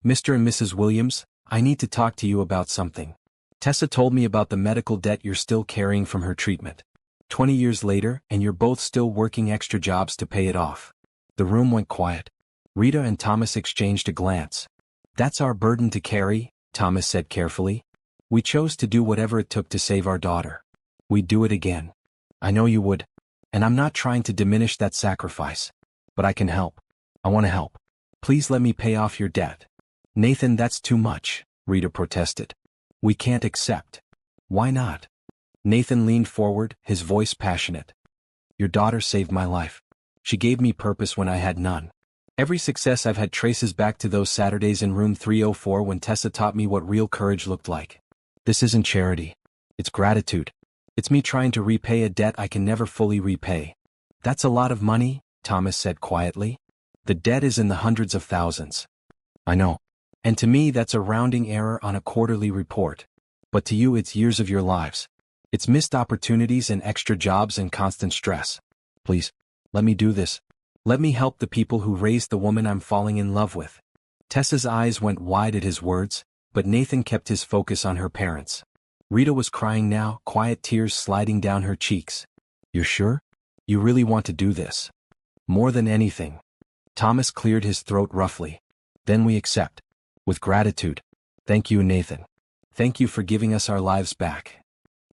"Mr. and Mrs. Williams, I need to talk to you about something. Tessa told me about the medical debt you're still carrying from her treatment. 20 years later, and you're both still working extra jobs to pay it off." The room went quiet. Rita and Thomas exchanged a glance. "That's our burden to carry," Thomas said carefully. "We chose to do whatever it took to save our daughter. We'd do it again." "I know you would. And I'm not trying to diminish that sacrifice. But I can help. I want to help. Please let me pay off your debt." "Nathan, that's too much," Rita protested. "We can't accept." "Why not?" Nathan leaned forward, his voice passionate. "Your daughter saved my life. She gave me purpose when I had none. Every success I've had traces back to those Saturdays in room 304 when Tessa taught me what real courage looked like. This isn't charity. It's gratitude. It's me trying to repay a debt I can never fully repay." "That's a lot of money," Thomas said quietly. "The debt is in the hundreds of thousands." "I know. And to me that's a rounding error on a quarterly report. But to you it's years of your lives. It's missed opportunities and extra jobs and constant stress. Please, let me do this. Let me help the people who raised the woman I'm falling in love with." Tessa's eyes went wide at his words, but Nathan kept his focus on her parents. Rita was crying now, quiet tears sliding down her cheeks. "You're sure? You really want to do this?" "More than anything." Thomas cleared his throat roughly. "Then we accept. With gratitude. Thank you, Nathan. Thank you for giving us our lives back."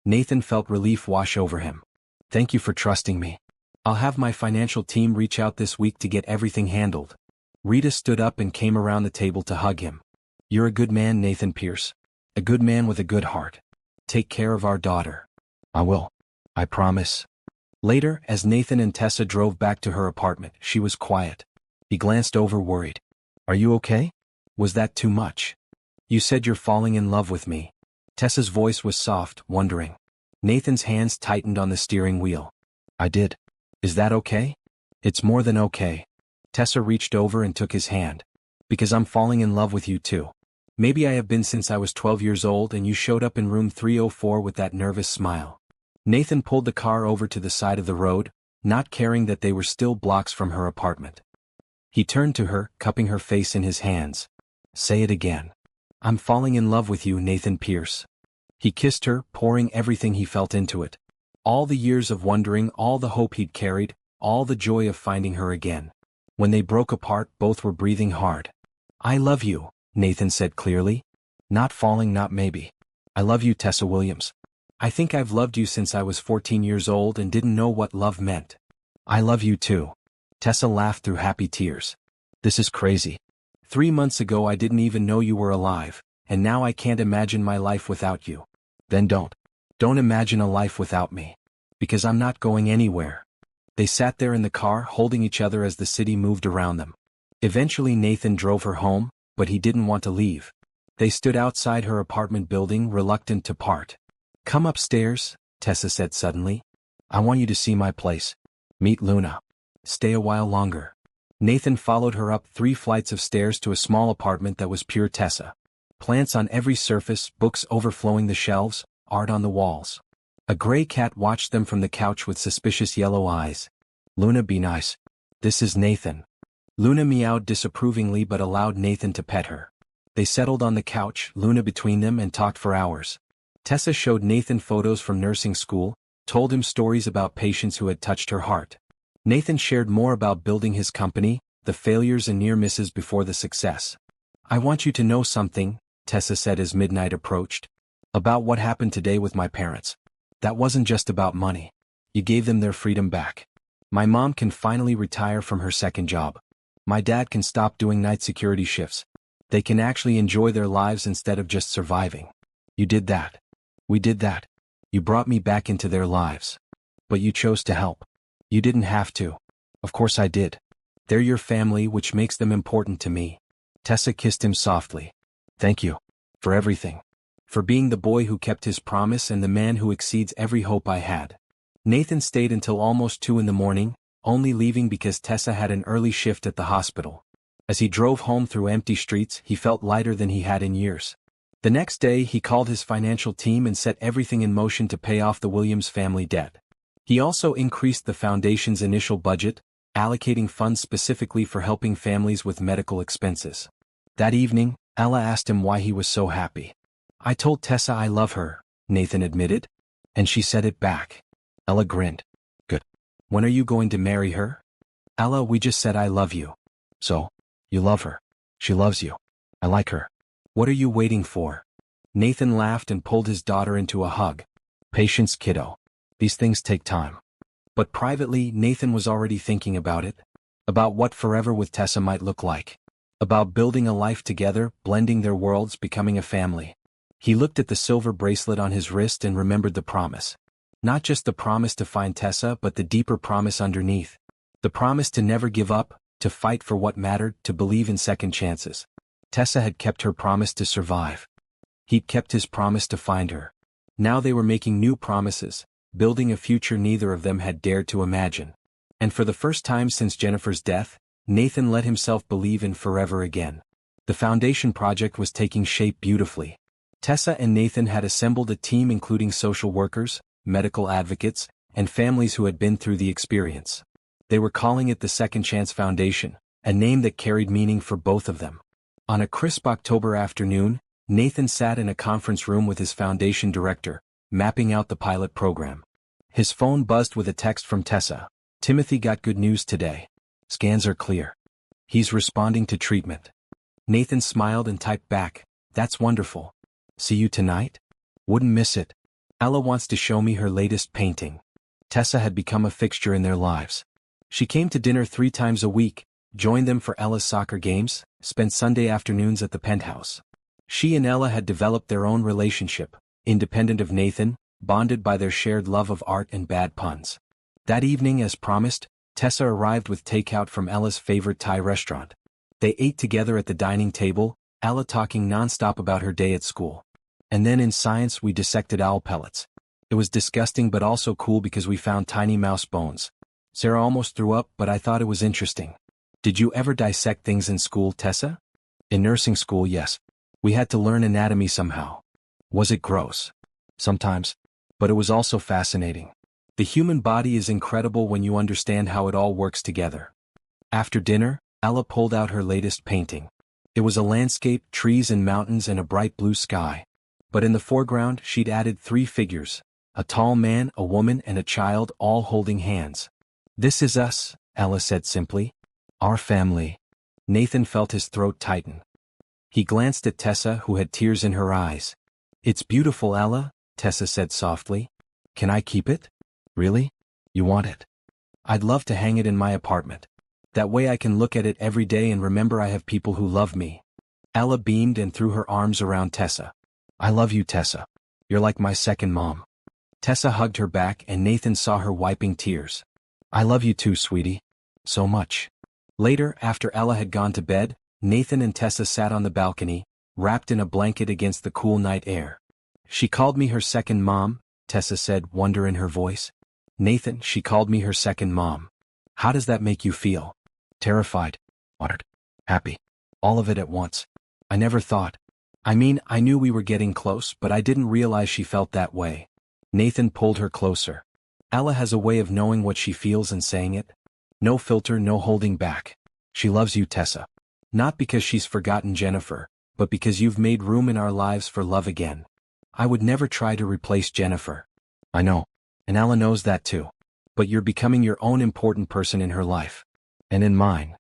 Nathan felt relief wash over him. "Thank you for trusting me. I'll have my financial team reach out this week to get everything handled." Rita stood up and came around the table to hug him. "You're a good man, Nathan Pierce. A good man with a good heart. Take care of our daughter." "I will. I promise." Later, as Nathan and Tessa drove back to her apartment, she was quiet. He glanced over worried. "Are you okay? Was that too much? You said you're falling in love with me." Tessa's voice was soft, wondering. Nathan's hands tightened on the steering wheel. "I did. Is that okay?" "It's more than okay." Tessa reached over and took his hand. "Because I'm falling in love with you too. Maybe I have been since I was 12 years old and you showed up in room 304 with that nervous smile." Nathan pulled the car over to the side of the road, not caring that they were still blocks from her apartment. He turned to her, cupping her face in his hands. "Say it again. I'm falling in love with you, Nathan Pierce." He kissed her, pouring everything he felt into it. All the years of wondering, all the hope he'd carried, all the joy of finding her again. When they broke apart, both were breathing hard. "I love you," Nathan said clearly. "Not falling, not maybe. I love you, Tessa Williams. I think I've loved you since I was 14 years old and didn't know what love meant." "I love you too." Tessa laughed through happy tears. "This is crazy. 3 months ago I didn't even know you were alive, and now I can't imagine my life without you." "Then don't. Don't imagine a life without me. Because I'm not going anywhere." They sat there in the car holding each other as the city moved around them. Eventually Nathan drove her home, but he didn't want to leave. They stood outside her apartment building, reluctant to part. "Come upstairs," Tessa said suddenly. "I want you to see my place. Meet Luna. Stay a while longer." Nathan followed her up 3 flights of stairs to a small apartment that was pure Tessa. Plants on every surface, books overflowing the shelves, art on the walls. A gray cat watched them from the couch with suspicious yellow eyes. "Luna, be nice. This is Nathan. Luna meowed disapprovingly but allowed Nathan to pet her. They settled on the couch, Luna between them, and talked for hours. Tessa showed Nathan photos from nursing school, told him stories about patients who had touched her heart. Nathan shared more about building his company, the failures and near misses before the success. I want you to know something, Tessa said as midnight approached. About what happened today with my parents. That wasn't just about money. You gave them their freedom back. My mom can finally retire from her second job. My dad can stop doing night security shifts. They can actually enjoy their lives instead of just surviving. You did that. We did that. You brought me back into their lives. But you chose to help. You didn't have to. Of course I did. They're your family, which makes them important to me. Tessa kissed him softly. Thank you. For everything. For being the boy who kept his promise and the man who exceeds every hope I had. Nathan stayed until almost 2 in the morning, only leaving because Tessa had an early shift at the hospital. As he drove home through empty streets, he felt lighter than he had in years. The next day, he called his financial team and set everything in motion to pay off the Williams family debt. He also increased the foundation's initial budget, allocating funds specifically for helping families with medical expenses. That evening, Ella asked him why he was so happy. I told Tessa I love her, Nathan admitted. And she said it back. Ella grinned. Good. When are you going to marry her? Ella, we just said I love you. So, you love her. She loves you. I like her. What are you waiting for? Nathan laughed and pulled his daughter into a hug. Patience, kiddo. These things take time. But privately, Nathan was already thinking about it. About what forever with Tessa might look like. About building a life together, blending their worlds, becoming a family. He looked at the silver bracelet on his wrist and remembered the promise. Not just the promise to find Tessa, but the deeper promise underneath. The promise to never give up, to fight for what mattered, to believe in second chances. Tessa had kept her promise to survive. He'd kept his promise to find her. Now they were making new promises, building a future neither of them had dared to imagine. And for the first time since Jennifer's death, Nathan let himself believe in forever again. The foundation project was taking shape beautifully. Tessa and Nathan had assembled a team including social workers, medical advocates, and families who had been through the experience. They were calling it the Second Chance Foundation, a name that carried meaning for both of them. On a crisp October afternoon, Nathan sat in a conference room with his foundation director, mapping out the pilot program. His phone buzzed with a text from Tessa. Timothy got good news today. Scans are clear. He's responding to treatment. Nathan smiled and typed back, that's wonderful. See you tonight? Wouldn't miss it. Ella wants to show me her latest painting. Tessa had become a fixture in their lives. She came to dinner 3 times a week, joined them for Ella's soccer games, spent Sunday afternoons at the penthouse. She and Ella had developed their own relationship, independent of Nathan, bonded by their shared love of art and bad puns. That evening, as promised, Tessa arrived with takeout from Ella's favorite Thai restaurant. They ate together at the dining table, Ella talking nonstop about her day at school. And then in science we dissected owl pellets. It was disgusting but also cool because we found tiny mouse bones. Sarah almost threw up, but I thought it was interesting. Did you ever dissect things in school, Tessa? In nursing school, yes. We had to learn anatomy somehow. Was it gross? Sometimes. But it was also fascinating. The human body is incredible when you understand how it all works together. After dinner, Ella pulled out her latest painting. It was a landscape, trees and mountains and a bright blue sky. But in the foreground she'd added 3 figures, a tall man, a woman and a child all holding hands. This is us, Ella said simply. Our family. Nathan felt his throat tighten. He glanced at Tessa, who had tears in her eyes. It's beautiful, Ella, Tessa said softly. Can I keep it? Really? You want it? I'd love to hang it in my apartment. That way I can look at it every day and remember I have people who love me. Ella beamed and threw her arms around Tessa. I love you, Tessa. You're like my second mom. Tessa hugged her back and Nathan saw her wiping tears. I love you too, sweetie. So much. Later, after Ella had gone to bed, Nathan and Tessa sat on the balcony, wrapped in a blanket against the cool night air. She called me her second mom, Tessa said, wonder in her voice. Nathan, she called me her second mom. How does that make you feel? Terrified. Honored. Happy. All of it at once. I never thought. I mean, I knew we were getting close, but I didn't realize she felt that way. Nathan pulled her closer. Ella has a way of knowing what she feels and saying it. No filter, no holding back. She loves you, Tessa. Not because she's forgotten Jennifer, but because you've made room in our lives for love again. I would never try to replace Jennifer. I know. And Ella knows that too. But you're becoming your own important person in her life. And in mine.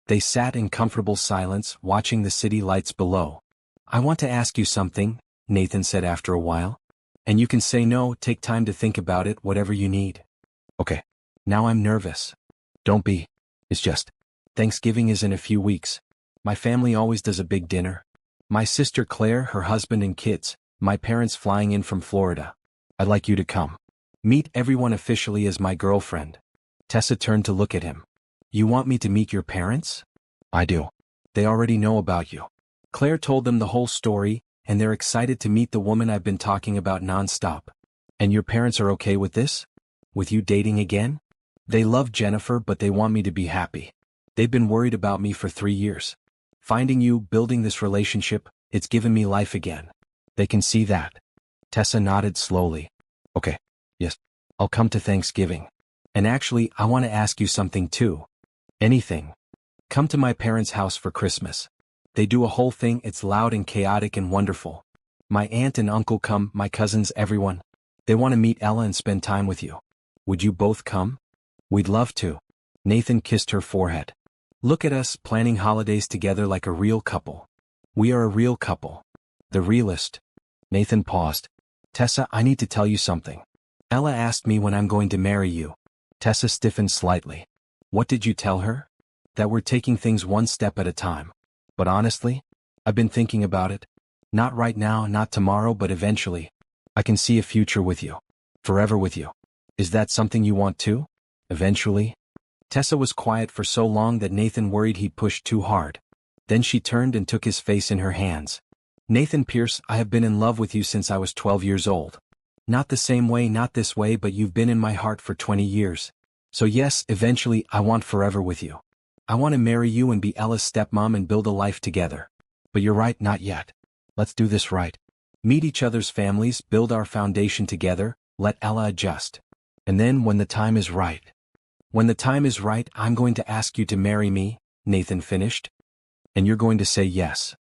They sat in comfortable silence, watching the city lights below. I want to ask you something, Nathan said after a while. And you can say no, take time to think about it, whatever you need. Okay. Now I'm nervous. Don't be. It's just. Thanksgiving is in a few weeks. My family always does a big dinner. My sister Claire, her husband and kids, my parents flying in from Florida. I'd like you to come. Meet everyone officially as my girlfriend. Tessa turned to look at him. You want me to meet your parents? I do. They already know about you. Claire told them the whole story, and they're excited to meet the woman I've been talking about non-stop. And your parents are okay with this? With you dating again? They love Jennifer, but they want me to be happy. They've been worried about me for 3 years. Finding you, building this relationship, it's given me life again. They can see that. Tessa nodded slowly. Okay. Yes. I'll come to Thanksgiving. And actually, I want to ask you something too. Anything. Come to my parents' house for Christmas. They do a whole thing, it's loud and chaotic and wonderful. My aunt and uncle come, my cousins, everyone. They want to meet Ella and spend time with you. Would you both come? We'd love to. Nathan kissed her forehead. Look at us, planning holidays together like a real couple. We are a real couple. The realest. Nathan paused. Tessa, I need to tell you something. Ella asked me when I'm going to marry you. Tessa stiffened slightly. What did you tell her? That we're taking things one step at a time. But honestly, I've been thinking about it. Not right now, not tomorrow, but eventually. I can see a future with you. Forever with you. Is that something you want too? Eventually? Tessa was quiet for so long that Nathan worried he'd pushed too hard. Then she turned and took his face in her hands. Nathan Pierce, I have been in love with you since I was 12 years old. Not the same way, not this way, but you've been in my heart for 20 years. So yes, eventually, I want forever with you. I want to marry you and be Ella's stepmom and build a life together. But you're right, not yet. Let's do this right. Meet each other's families, build our foundation together, let Ella adjust. And then when the time is right. When the time is right, I'm going to ask you to marry me, Nathan finished. And you're going to say yes.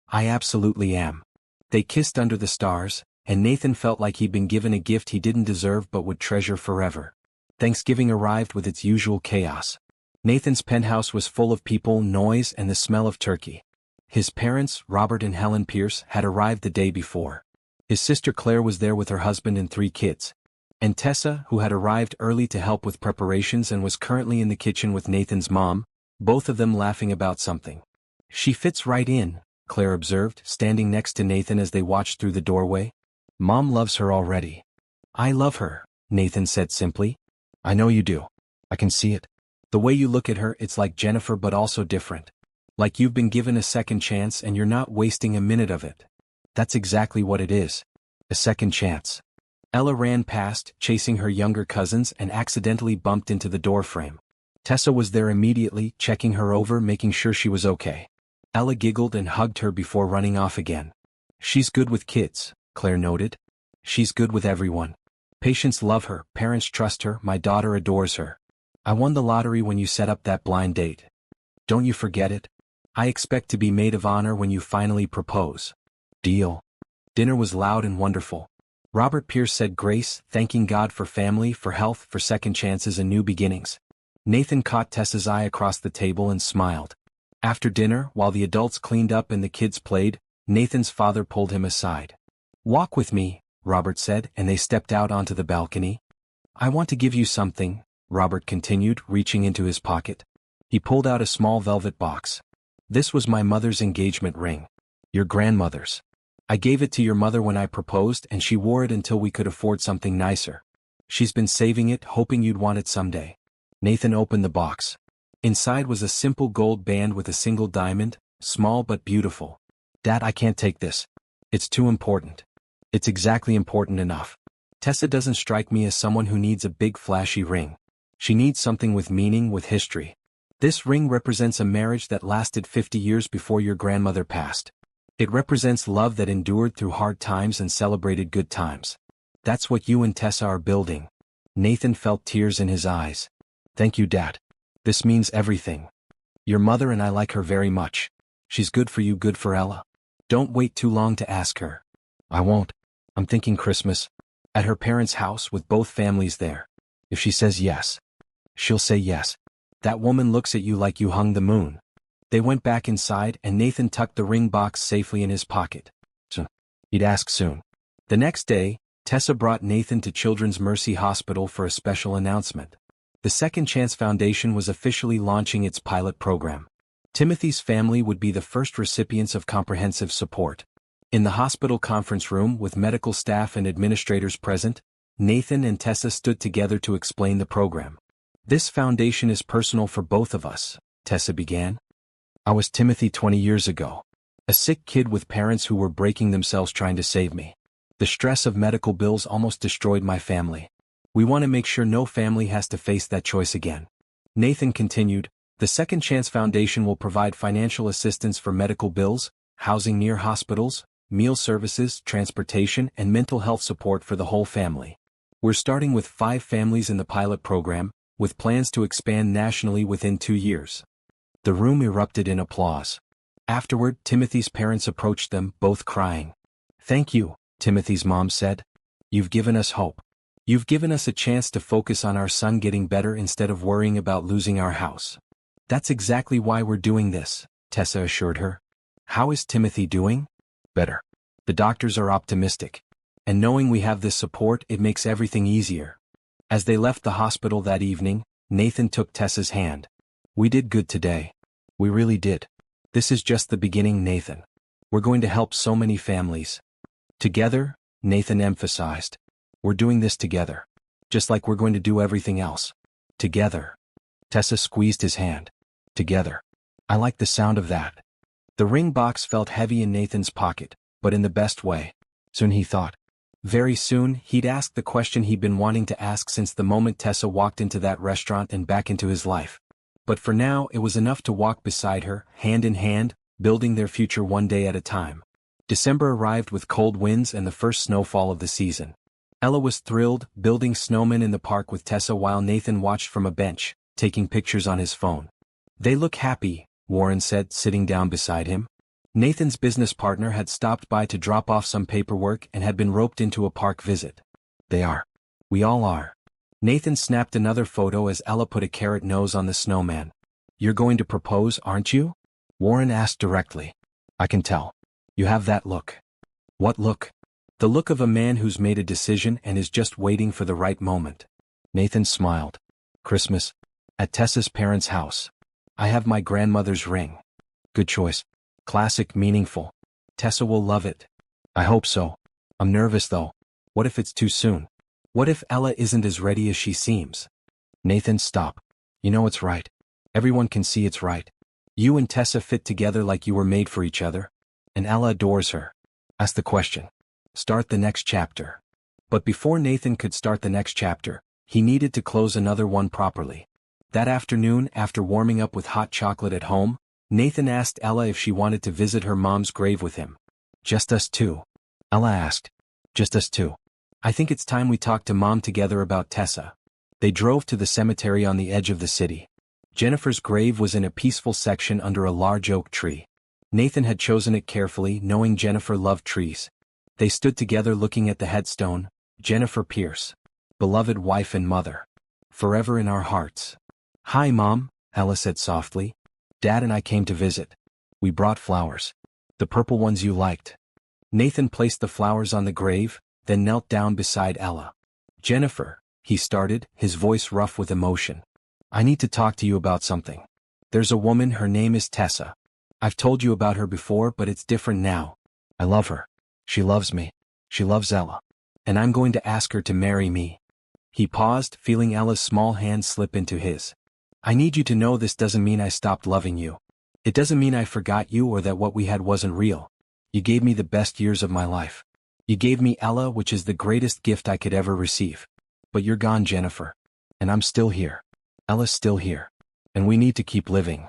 I absolutely am. They kissed under the stars, and Nathan felt like he'd been given a gift he didn't deserve but would treasure forever. Thanksgiving arrived with its usual chaos. Nathan's penthouse was full of people, noise, and the smell of turkey. His parents, Robert and Helen Pierce, had arrived the day before. His sister Claire was there with her husband and 3 kids. And Tessa, who had arrived early to help with preparations and was currently in the kitchen with Nathan's mom, both of them laughing about something. She fits right in, Claire observed, standing next to Nathan as they watched through the doorway. Mom loves her already. I love her, Nathan said simply. I know you do. I can see it. The way you look at her, it's like Jennifer but also different. Like you've been given a second chance and you're not wasting a minute of it. That's exactly what it is. A second chance. Ella ran past, chasing her younger cousins, and accidentally bumped into the doorframe. Tessa was there immediately, checking her over, making sure she was okay. Ella giggled and hugged her before running off again. She's good with kids, Claire noted. She's good with everyone. Patients love her, parents trust her, my daughter adores her. I won the lottery when you set up that blind date. Don't you forget it. I expect to be maid of honor when you finally propose. Deal. Dinner was loud and wonderful. Robert Pierce said grace, thanking God for family, for health, for second chances and new beginnings. Nathan caught Tessa's eye across the table and smiled. After dinner, while the adults cleaned up and the kids played, Nathan's father pulled him aside. Walk with me, Robert said, and they stepped out onto the balcony. I want to give you something, Robert continued, reaching into his pocket. He pulled out a small velvet box. This was my mother's engagement ring. Your grandmother's. I gave it to your mother when I proposed and she wore it until we could afford something nicer. She's been saving it, hoping you'd want it someday. Nathan opened the box. Inside was a simple gold band with a single diamond, small but beautiful. Dad, I can't take this. It's too important. It's exactly important enough. Tessa doesn't strike me as someone who needs a big flashy ring. She needs something with meaning, with history. This ring represents a marriage that lasted 50 years before your grandmother passed. It represents love that endured through hard times and celebrated good times. That's what you and Tessa are building. Nathan felt tears in his eyes. Thank you, Dad. This means everything. Your mother and I like her very much. She's good for you, good for Ella. Don't wait too long to ask her. I won't. I'm thinking Christmas. At her parents' house with both families there. If she says yes, she'll say yes. That woman looks at you like you hung the moon. They went back inside and Nathan tucked the ring box safely in his pocket. So, he'd ask soon. The next day, Tessa brought Nathan to Children's Mercy Hospital for a special announcement. The Second Chance Foundation was officially launching its pilot program. Timothy's family would be the first recipients of comprehensive support. In the hospital conference room with medical staff and administrators present, Nathan and Tessa stood together to explain the program. This foundation is personal for both of us, Tessa began. I was Timothy 20 years ago. A sick kid with parents who were breaking themselves trying to save me. The stress of medical bills almost destroyed my family. We want to make sure no family has to face that choice again. Nathan continued, the Second Chance Foundation will provide financial assistance for medical bills, housing near hospitals, meal services, transportation, and mental health support for the whole family. We're starting with 5 families in the pilot program, with plans to expand nationally within 2 years. The room erupted in applause. Afterward, Timothy's parents approached them, both crying. Thank you, Timothy's mom said. You've given us hope. You've given us a chance to focus on our son getting better instead of worrying about losing our house. That's exactly why we're doing this, Tessa assured her. How is Timothy doing? Better. The doctors are optimistic. And knowing we have this support, it makes everything easier. As they left the hospital that evening, Nathan took Tessa's hand. We did good today. We really did. This is just the beginning, Nathan. We're going to help so many families. Together, Nathan emphasized. We're doing this together. Just like we're going to do everything else. Together. Tessa squeezed his hand. Together. I like the sound of that. The ring box felt heavy in Nathan's pocket, but in the best way. Soon he thought. Very soon, he'd ask the question he'd been wanting to ask since the moment Tessa walked into that restaurant and back into his life. But for now, it was enough to walk beside her, hand in hand, building their future one day at a time. December arrived with cold winds and the first snowfall of the season. Ella was thrilled, building snowmen in the park with Tessa while Nathan watched from a bench, taking pictures on his phone. They look happy, Warren said, sitting down beside him. Nathan's business partner had stopped by to drop off some paperwork and had been roped into a park visit. They are. We all are. Nathan snapped another photo as Ella put a carrot nose on the snowman. You're going to propose, aren't you? Warren asked directly. I can tell. You have that look. What look? The look of a man who's made a decision and is just waiting for the right moment. Nathan smiled. Christmas. At Tessa's parents' house. I have my grandmother's ring. Good choice. Classic, meaningful. Tessa will love it. I hope so. I'm nervous though. What if it's too soon? What if Ella isn't as ready as she seems? Nathan, stop. You know it's right. Everyone can see it's right. You and Tessa fit together like you were made for each other. And Ella adores her. Ask the question. Start the next chapter. But before Nathan could start the next chapter, he needed to close another one properly. That afternoon, after warming up with hot chocolate at home, Nathan asked Ella if she wanted to visit her mom's grave with him. Just us two? Ella asked. Just us two. I think it's time we talk to Mom together about Tessa. They drove to the cemetery on the edge of the city. Jennifer's grave was in a peaceful section under a large oak tree. Nathan had chosen it carefully, knowing Jennifer loved trees. They stood together looking at the headstone, Jennifer Pierce. Beloved wife and mother. Forever in our hearts. Hi, Mom, Ella said softly. Dad and I came to visit. We brought flowers. The purple ones you liked. Nathan placed the flowers on the grave, then knelt down beside Ella. Jennifer, he started, his voice rough with emotion. I need to talk to you about something. There's a woman, her name is Tessa. I've told you about her before, but it's different now. I love her. She loves me. She loves Ella. And I'm going to ask her to marry me. He paused, feeling Ella's small hand slip into his. I need you to know this doesn't mean I stopped loving you. It doesn't mean I forgot you or that what we had wasn't real. You gave me the best years of my life. You gave me Ella, which is the greatest gift I could ever receive. But you're gone, Jennifer. And I'm still here. Ella's still here. And we need to keep living.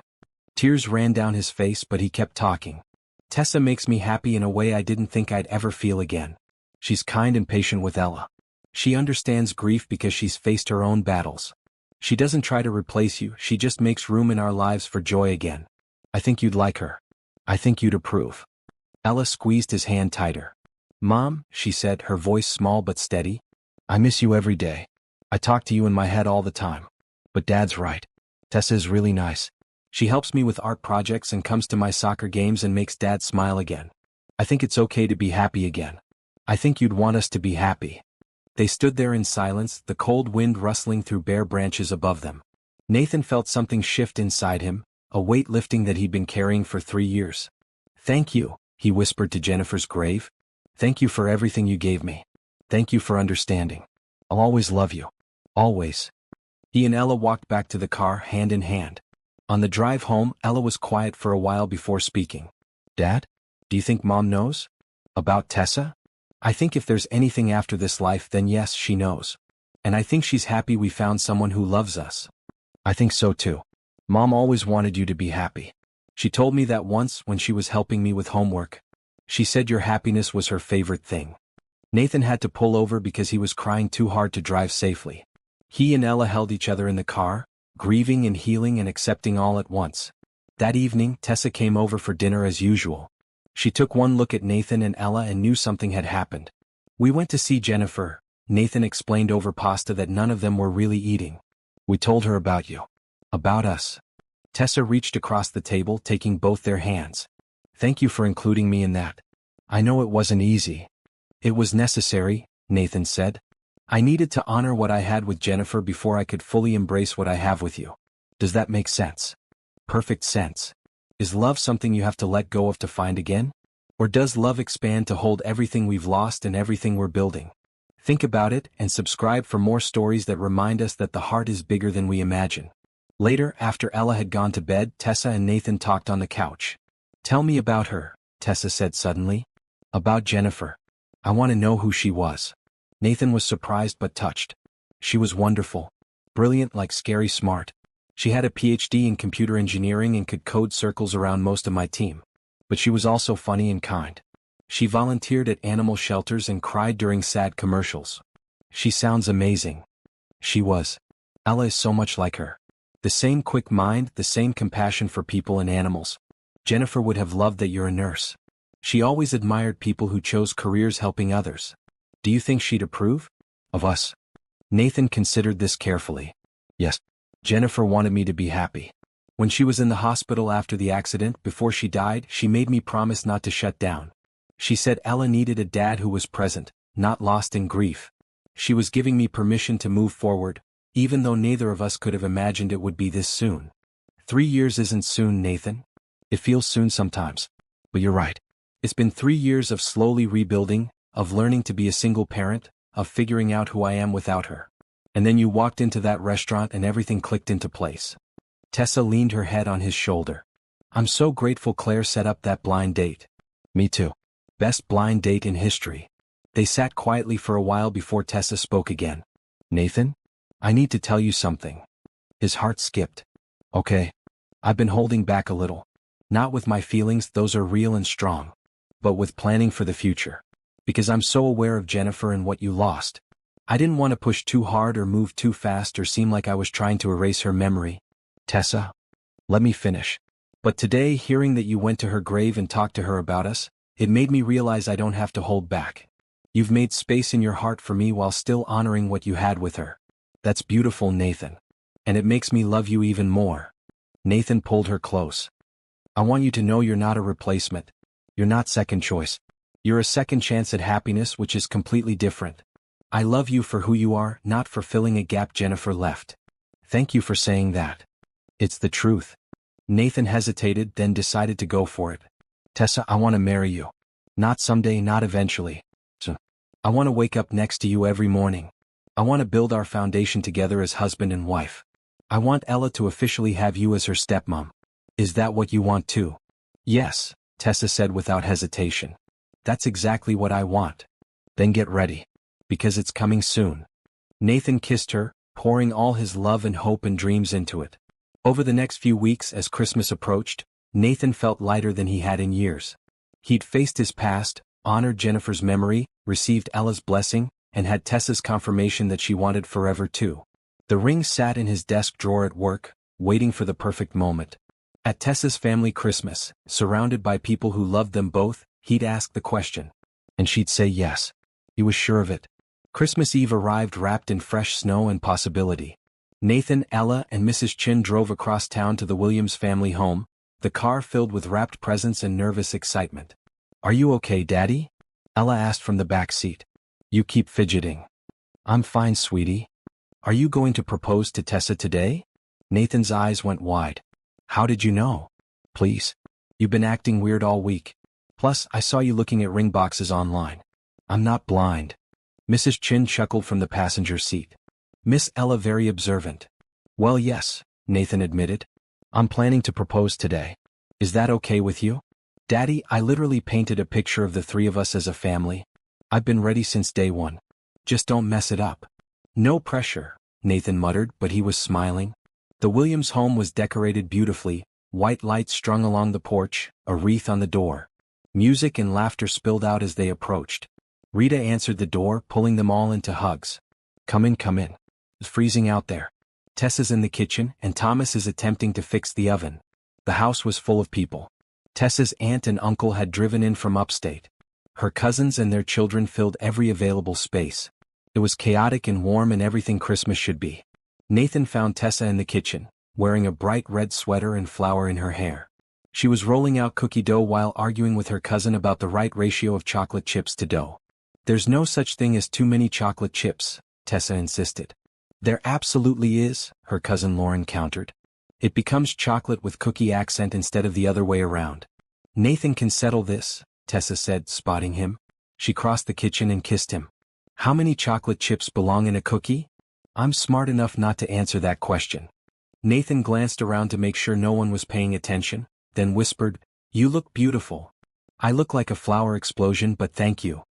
Tears ran down his face, but he kept talking. Tessa makes me happy in a way I didn't think I'd ever feel again. She's kind and patient with Ella. She understands grief because she's faced her own battles. She doesn't try to replace you, she just makes room in our lives for joy again. I think you'd like her. I think you'd approve. Ella squeezed his hand tighter. Mom, she said, her voice small but steady. I miss you every day. I talk to you in my head all the time. But Dad's right. Tessa is really nice. She helps me with art projects and comes to my soccer games and makes Dad smile again. I think it's okay to be happy again. I think you'd want us to be happy. They stood there in silence, the cold wind rustling through bare branches above them. Nathan felt something shift inside him, a weight lifting that he'd been carrying for 3 years. Thank you, he whispered to Jennifer's grave. Thank you for everything you gave me. Thank you for understanding. I'll always love you. Always. He and Ella walked back to the car, hand in hand. On the drive home, Ella was quiet for a while before speaking. Dad? Do you think Mom knows? About Tessa? I think if there's anything after this life, then yes, she knows. And I think she's happy we found someone who loves us. I think so too. Mom always wanted you to be happy. She told me that once when she was helping me with homework. She said your happiness was her favorite thing. Nathan had to pull over because he was crying too hard to drive safely. He and Ella held each other in the car, grieving and healing and accepting all at once. That evening, Tessa came over for dinner as usual. She took one look at Nathan and Ella and knew something had happened. We went to see Jennifer, Nathan explained over pasta that none of them were really eating. We told her about you. About us. Tessa reached across the table, taking both their hands. Thank you for including me in that. I know it wasn't easy. It was necessary, Nathan said. I needed to honor what I had with Jennifer before I could fully embrace what I have with you. Does that make sense? Perfect sense. Is love something you have to let go of to find again? Or does love expand to hold everything we've lost and everything we're building? Think about it and subscribe for more stories that remind us that the heart is bigger than we imagine. Later, after Ella had gone to bed, Tessa and Nathan talked on the couch. Tell me about her, Tessa said suddenly. About Jennifer. I want to know who she was. Nathan was surprised but touched. She was wonderful. Brilliant, like scary smart. She had a PhD in computer engineering and could code circles around most of my team. But she was also funny and kind. She volunteered at animal shelters and cried during sad commercials. She sounds amazing. She was. Ella is so much like her. The same quick mind, the same compassion for people and animals. Jennifer would have loved that you're a nurse. She always admired people who chose careers helping others. Do you think she'd approve? Of us? Nathan considered this carefully. Yes. Jennifer wanted me to be happy. When she was in the hospital after the accident, before she died, she made me promise not to shut down. She said Ella needed a dad who was present, not lost in grief. She was giving me permission to move forward, even though neither of us could have imagined it would be this soon. 3 years isn't soon, Nathan. It feels soon sometimes. But you're right. It's been 3 years of slowly rebuilding, of learning to be a single parent, of figuring out who I am without her. And then you walked into that restaurant and everything clicked into place. Tessa leaned her head on his shoulder. I'm so grateful Claire set up that blind date. Me too. Best blind date in history. They sat quietly for a while before Tessa spoke again. Nathan? I need to tell you something. His heart skipped. Okay. I've been holding back a little. Not with my feelings, those are real and strong. But with planning for the future. Because I'm so aware of Jennifer and what you lost. I didn't want to push too hard or move too fast or seem like I was trying to erase her memory. Tessa? Let me finish. But today, hearing that you went to her grave and talked to her about us, it made me realize I don't have to hold back. You've made space in your heart for me while still honoring what you had with her. That's beautiful, Nathan. And it makes me love you even more. Nathan pulled her close. I want you to know you're not a replacement. You're not second choice. You're a second chance at happiness, which is completely different. I love you for who you are, not for filling a gap Jennifer left. Thank you for saying that. It's the truth. Nathan hesitated, then decided to go for it. Tessa, I want to marry you. Not someday, not eventually. I want to wake up next to you every morning. I want to build our foundation together as husband and wife. I want Ella to officially have you as her stepmom. Is that what you want too? Yes, Tessa said without hesitation. That's exactly what I want. Then get ready. Because it's coming soon. Nathan kissed her, pouring all his love and hope and dreams into it. Over the next few weeks as Christmas approached, Nathan felt lighter than he had in years. He'd faced his past, honored Jennifer's memory, received Ella's blessing, and had Tessa's confirmation that she wanted forever too. The ring sat in his desk drawer at work, waiting for the perfect moment. At Tessa's family Christmas, surrounded by people who loved them both, he'd ask the question. And she'd say yes. He was sure of it. Christmas Eve arrived wrapped in fresh snow and possibility. Nathan, Ella, and Mrs. Chin drove across town to the Williams family home, the car filled with wrapped presents and nervous excitement. "Are you okay, Daddy?" Ella asked from the back seat. "You keep fidgeting." "I'm fine, sweetie." "Are you going to propose to Tessa today?" Nathan's eyes went wide. "How did you know?" "Please. You've been acting weird all week. Plus, I saw you looking at ring boxes online." "I'm not blind." Mrs. Chin chuckled from the passenger seat. Miss Ella very observant. "Well, yes," Nathan admitted. "I'm planning to propose today. Is that okay with you?" "Daddy, I literally painted a picture of the three of us as a family. I've been ready since day one. Just don't mess it up." "No pressure," Nathan muttered, but he was smiling. The Williams home was decorated beautifully, white lights strung along the porch, a wreath on the door. Music and laughter spilled out as they approached. Rita answered the door, pulling them all into hugs. Come in, come in. It's freezing out there." Tessa's in the kitchen, and Thomas is attempting to fix the oven. The house was full of people. Tessa's aunt and uncle had driven in from upstate. Her cousins and their children filled every available space. It was chaotic and warm and everything Christmas should be. Nathan found Tessa in the kitchen, wearing a bright red sweater and flower in her hair. She was rolling out cookie dough while arguing with her cousin about the right ratio of chocolate chips to dough. "There's no such thing as too many chocolate chips," Tessa insisted. "There absolutely is," her cousin Lauren countered. "It becomes chocolate with cookie accent instead of the other way around." "Nathan can settle this," Tessa said, spotting him. She crossed the kitchen and kissed him. "How many chocolate chips belong in a cookie?" "I'm smart enough not to answer that question." Nathan glanced around to make sure no one was paying attention, then whispered, "You look beautiful." "I look like a flower explosion, but thank you."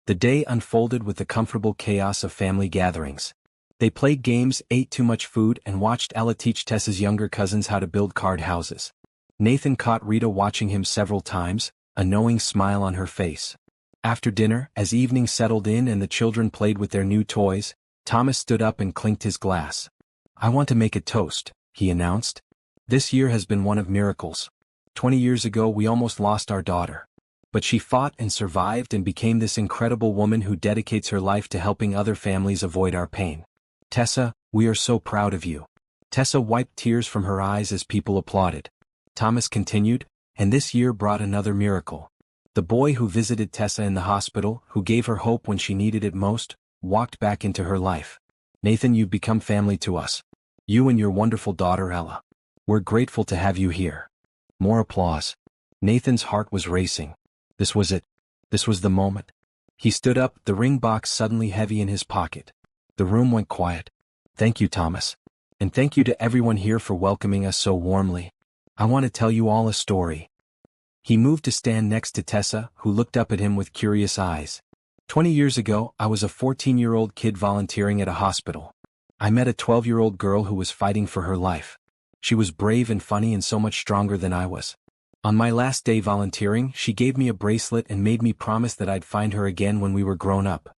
The day unfolded with the comfortable chaos of family gatherings. They played games, ate too much food, and watched Ella teach Tessa's younger cousins how to build card houses. Nathan caught Rita watching him several times, a knowing smile on her face. After dinner, as evening settled in and the children played with their new toys, Thomas stood up and clinked his glass. "I want to make a toast," he announced. "This year has been one of miracles. 20 years ago we almost lost our daughter. But she fought and survived and became this incredible woman who dedicates her life to helping other families avoid our pain. Tessa, we are so proud of you." Tessa wiped tears from her eyes as people applauded. Thomas continued, "And this year brought another miracle. The boy who visited Tessa in the hospital, who gave her hope when she needed it most, walked back into her life. Nathan, you've become family to us. You and your wonderful daughter Ella. We're grateful to have you here." More applause. Nathan's heart was racing. This was it. This was the moment. He stood up, the ring box suddenly heavy in his pocket. The room went quiet. "Thank you, Thomas. And thank you to everyone here for welcoming us so warmly. I want to tell you all a story." He moved to stand next to Tessa, who looked up at him with curious eyes. 20 years ago, I was a 14-year-old kid volunteering at a hospital. I met a 12-year-old girl who was fighting for her life. She was brave and funny and so much stronger than I was. On my last day volunteering, she gave me a bracelet and made me promise that I'd find her again when we were grown up.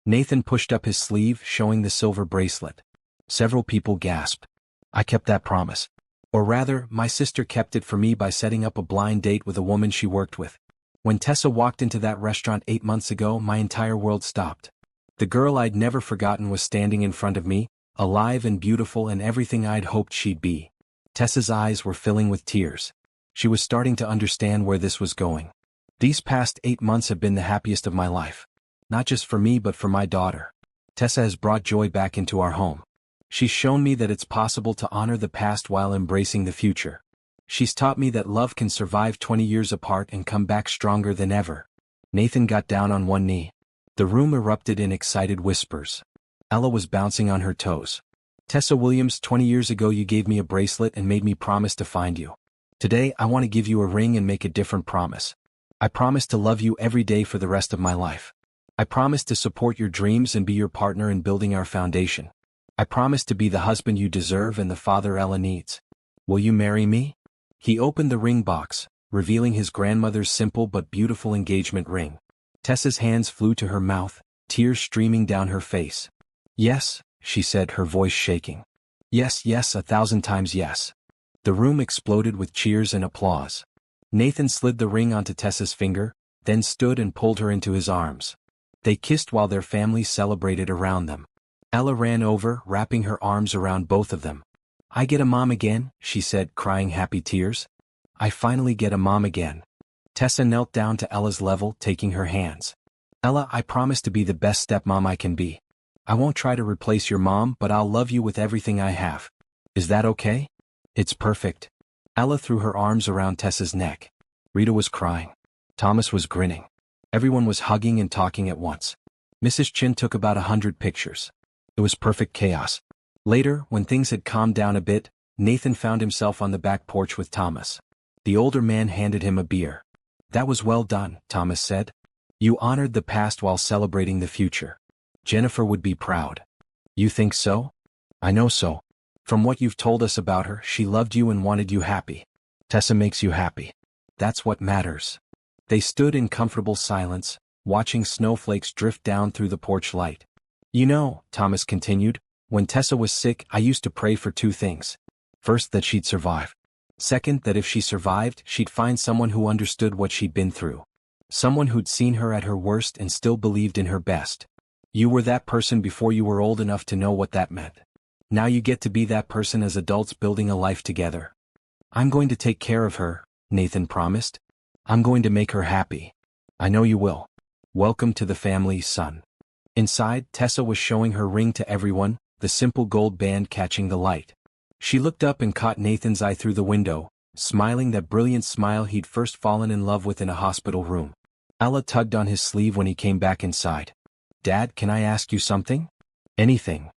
Nathan pushed up his sleeve, showing the silver bracelet. Several people gasped. "I kept that promise. Or rather, my sister kept it for me by setting up a blind date with a woman she worked with. When Tessa walked into that restaurant 8 months ago, my entire world stopped. The girl I'd never forgotten was standing in front of me, alive and beautiful and everything I'd hoped she'd be." Tessa's eyes were filling with tears. She was starting to understand where this was going. "These past 8 months have been the happiest of my life. Not just for me but for my daughter. Tessa has brought joy back into our home. She's shown me that it's possible to honor the past while embracing the future. She's taught me that love can survive 20 years apart and come back stronger than ever." Nathan got down on one knee. The room erupted in excited whispers. Ella was bouncing on her toes. "Tessa Williams, 20 years ago you gave me a bracelet and made me promise to find you. Today I want to give you a ring and make a different promise. I promise to love you every day for the rest of my life. I promise to support your dreams and be your partner in building our foundation. I promise to be the husband you deserve and the father Ella needs. Will you marry me?" He opened the ring box, revealing his grandmother's simple but beautiful engagement ring. Tessa's hands flew to her mouth, tears streaming down her face. "Yes," she said, her voice shaking. Yes, yes, 1,000 times yes. The room exploded with cheers and applause. Nathan slid the ring onto Tessa's finger, then stood and pulled her into his arms. They kissed while their families celebrated around them. Ella ran over, wrapping her arms around both of them. I get a mom again, she said, crying happy tears. I finally get a mom again. Tessa knelt down to Ella's level, taking her hands. Ella, I promise to be the best stepmom I can be. I won't try to replace your mom, but I'll love you with everything I have. Is that okay? It's perfect. Ella threw her arms around Tessa's neck. Rita was crying. Thomas was grinning. Everyone was hugging and talking at once. Mrs. Chin took about 100 pictures. It was perfect chaos. Later, when things had calmed down a bit, Nathan found himself on the back porch with Thomas. The older man handed him a beer. That was well done, Thomas said. You honored the past while celebrating the future. Jennifer would be proud. You think so? I know so. From what you've told us about her, she loved you and wanted you happy. Tessa makes you happy. That's what matters. They stood in comfortable silence, watching snowflakes drift down through the porch light. You know, Thomas continued, when Tessa was sick, I used to pray for two things. First, that she'd survive. Second, that if she survived, she'd find someone who understood what she'd been through. Someone who'd seen her at her worst and still believed in her best. You were that person before you were old enough to know what that meant. Now you get to be that person as adults building a life together. I'm going to take care of her, Nathan promised. I'm going to make her happy. I know you will. Welcome to the family, son. Inside, Tessa was showing her ring to everyone, the simple gold band catching the light. She looked up and caught Nathan's eye through the window, smiling that brilliant smile he'd first fallen in love with in a hospital room. Ella tugged on his sleeve when he came back inside. Dad, can I ask you something? Anything.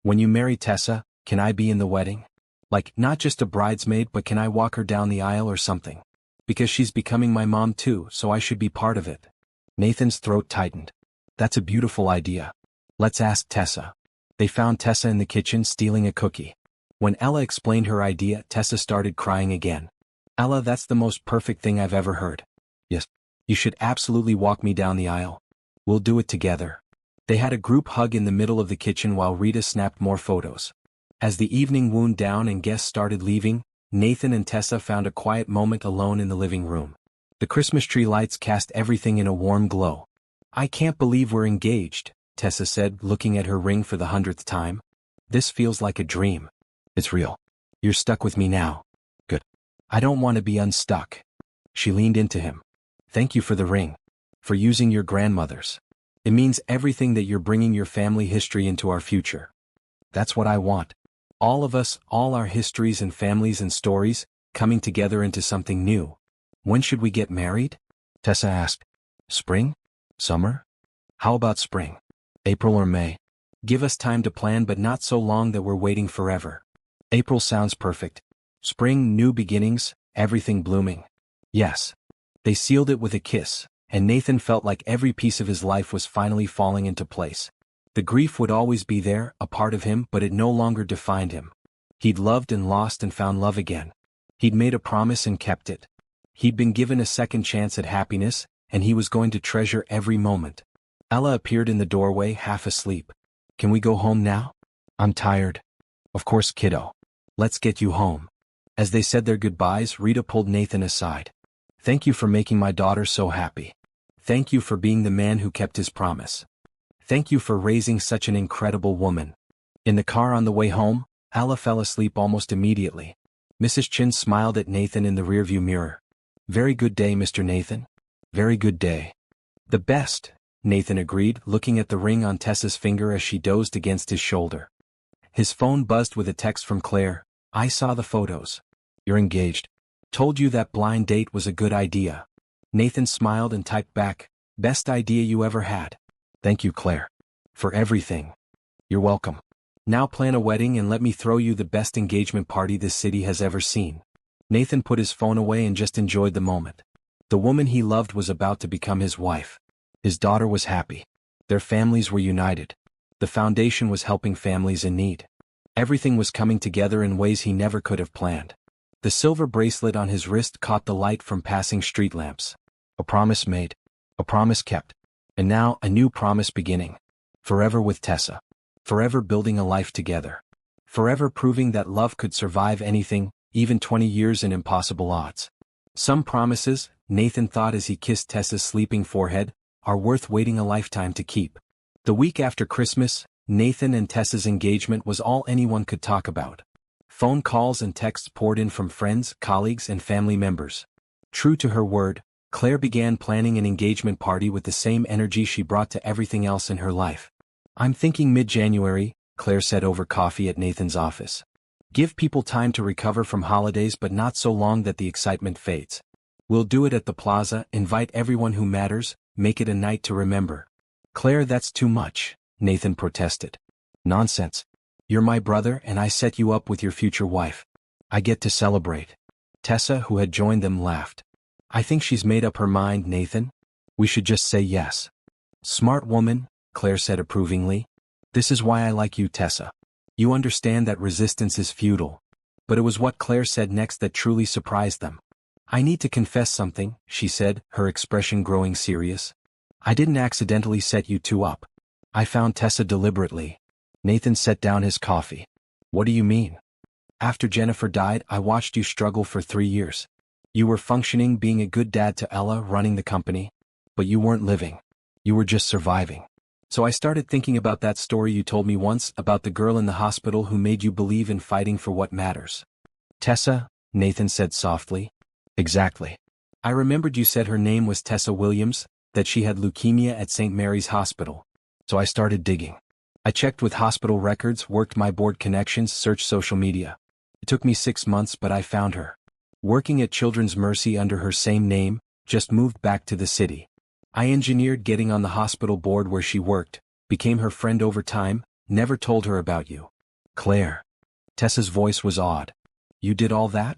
When you marry Tessa, can I be in the wedding? Like, not just a bridesmaid, but can I walk her down the aisle or something? Because she's becoming my mom too, so I should be part of it. Nathan's throat tightened. That's a beautiful idea. Let's ask Tessa. They found Tessa in the kitchen stealing a cookie. When Ella explained her idea, Tessa started crying again. Ella, that's the most perfect thing I've ever heard. Yes. You should absolutely walk me down the aisle. We'll do it together. They had a group hug in the middle of the kitchen while Rita snapped more photos. As the evening wound down and guests started leaving, Nathan and Tessa found a quiet moment alone in the living room. The Christmas tree lights cast everything in a warm glow. I can't believe we're engaged, Tessa said, looking at her ring for the 100th time. This feels like a dream. It's real. You're stuck with me now. Good. I don't want to be unstuck. She leaned into him. Thank you for the ring. For using your grandmother's. It means everything that you're bringing your family history into our future. That's what I want. All of us, all our histories and families and stories, coming together into something new. When should we get married? Tessa asked. Spring? Summer? How about spring? April or May? Give us time to plan, but not so long that we're waiting forever. April sounds perfect. Spring, new beginnings, everything blooming. Yes. They sealed it with a kiss, and Nathan felt like every piece of his life was finally falling into place. The grief would always be there, a part of him, but it no longer defined him. He'd loved and lost and found love again. He'd made a promise and kept it. He'd been given a second chance at happiness, and he was going to treasure every moment. Ella appeared in the doorway, half asleep. Can we go home now? I'm tired. Of course, kiddo. Let's get you home. As they said their goodbyes, Rita pulled Nathan aside. Thank you for making my daughter so happy. Thank you for being the man who kept his promise. Thank you for raising such an incredible woman. In the car on the way home, Ella fell asleep almost immediately. Mrs. Chin smiled at Nathan in the rearview mirror. Very good day, Mr. Nathan. Very good day. The best, Nathan agreed, looking at the ring on Tessa's finger as she dozed against his shoulder. His phone buzzed with a text from Claire. I saw the photos. You're engaged. Told you that blind date was a good idea. Nathan smiled and typed back, best idea you ever had. Thank you, Claire. For everything. You're welcome. Now plan a wedding and let me throw you the best engagement party this city has ever seen. Nathan put his phone away and just enjoyed the moment. The woman he loved was about to become his wife. His daughter was happy. Their families were united. The foundation was helping families in need. Everything was coming together in ways he never could have planned. The silver bracelet on his wrist caught the light from passing street lamps. A promise made. A promise kept. And now, a new promise beginning. Forever with Tessa. forever building a life together. Forever proving that love could survive anything, even 20 years in impossible odds. Some promises, Nathan thought as he kissed Tessa's sleeping forehead, are worth waiting a lifetime to keep. The week after Christmas, Nathan and Tessa's engagement was all anyone could talk about. Phone calls and texts poured in from friends, colleagues, and family members. True to her word, Claire began planning an engagement party with the same energy she brought to everything else in her life. "I'm thinking mid-January," Claire said over coffee at Nathan's office. "Give people time to recover from holidays but not so long that the excitement fades. We'll do it at the plaza, invite everyone who matters, make it a night to remember." "Claire, that's too much," Nathan protested. "Nonsense. You're my brother and I set you up with your future wife. I get to celebrate." Tessa, who had joined them, laughed. "I think she's made up her mind, Nathan. We should just say yes." "Smart woman," Claire said approvingly. "This is why I like you, Tessa. You understand that resistance is futile." But it was what Claire said next that truly surprised them. "I need to confess something," she said, her expression growing serious. "I didn't accidentally set you two up. I found Tessa deliberately." Nathan set down his coffee. "What do you mean?" "After Jennifer died, I watched you struggle for 3 years. You were functioning, being a good dad to Ella, running the company. But you weren't living. You were just surviving. So I started thinking about that story you told me once about the girl in the hospital who made you believe in fighting for what matters." "Tessa?" Nathan said softly. "Exactly. I remembered you said her name was Tessa Williams, that she had leukemia at St. Mary's Hospital. So I started digging. I checked with hospital records, worked my board connections, searched social media. It took me 6 months, but I found her. Working at Children's Mercy under her same name, just moved back to the city. I engineered getting on the hospital board where she worked, became her friend over time, never told her about you." "Claire." Tessa's voice was awed. "You did all that?"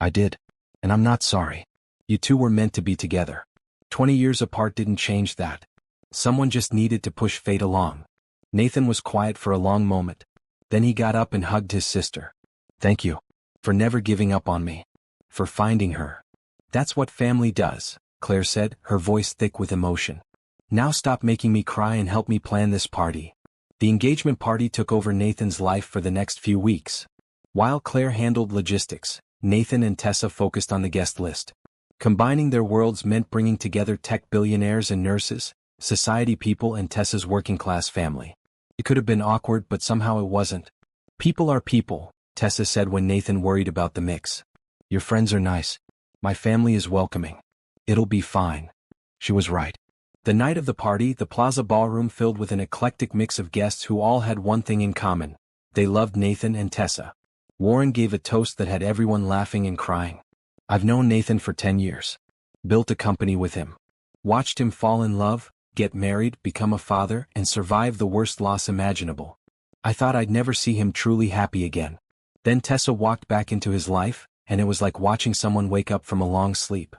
"I did. And I'm not sorry. You two were meant to be together. 20 years apart didn't change that. Someone just needed to push fate along." Nathan was quiet for a long moment. Then he got up and hugged his sister. "Thank you. For never giving up on me. For finding her." "That's what family does," Claire said, her voice thick with emotion. "Now stop making me cry and help me plan this party." The engagement party took over Nathan's life for the next few weeks. While Claire handled logistics, Nathan and Tessa focused on the guest list. Combining their worlds meant bringing together tech billionaires and nurses, society people, and Tessa's working-class family. It could have been awkward, but somehow it wasn't. "People are people," Tessa said when Nathan worried about the mix. "Your friends are nice. My family is welcoming. It'll be fine." She was right. The night of the party, the plaza ballroom filled with an eclectic mix of guests who all had one thing in common. They loved Nathan and Tessa. Warren gave a toast that had everyone laughing and crying. "I've known Nathan for 10 years. Built a company with him. Watched him fall in love, get married, become a father, and survive the worst loss imaginable. I thought I'd never see him truly happy again." Then Tessa walked back into his life, and it was like watching someone wake up from a long sleep.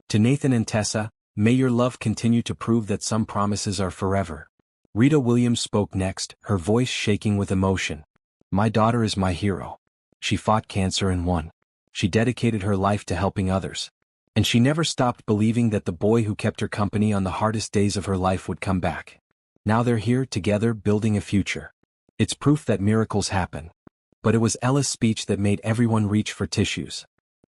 To Nathan and Tessa, may your love continue to prove that some promises are forever. Rita Williams spoke next, her voice shaking with emotion. "My daughter is my hero. She fought cancer and won. She dedicated her life to helping others. And she never stopped believing that the boy who kept her company on the hardest days of her life would come back. Now they're here together, building a future. It's proof that miracles happen." But it was Ella's speech that made everyone reach for tissues.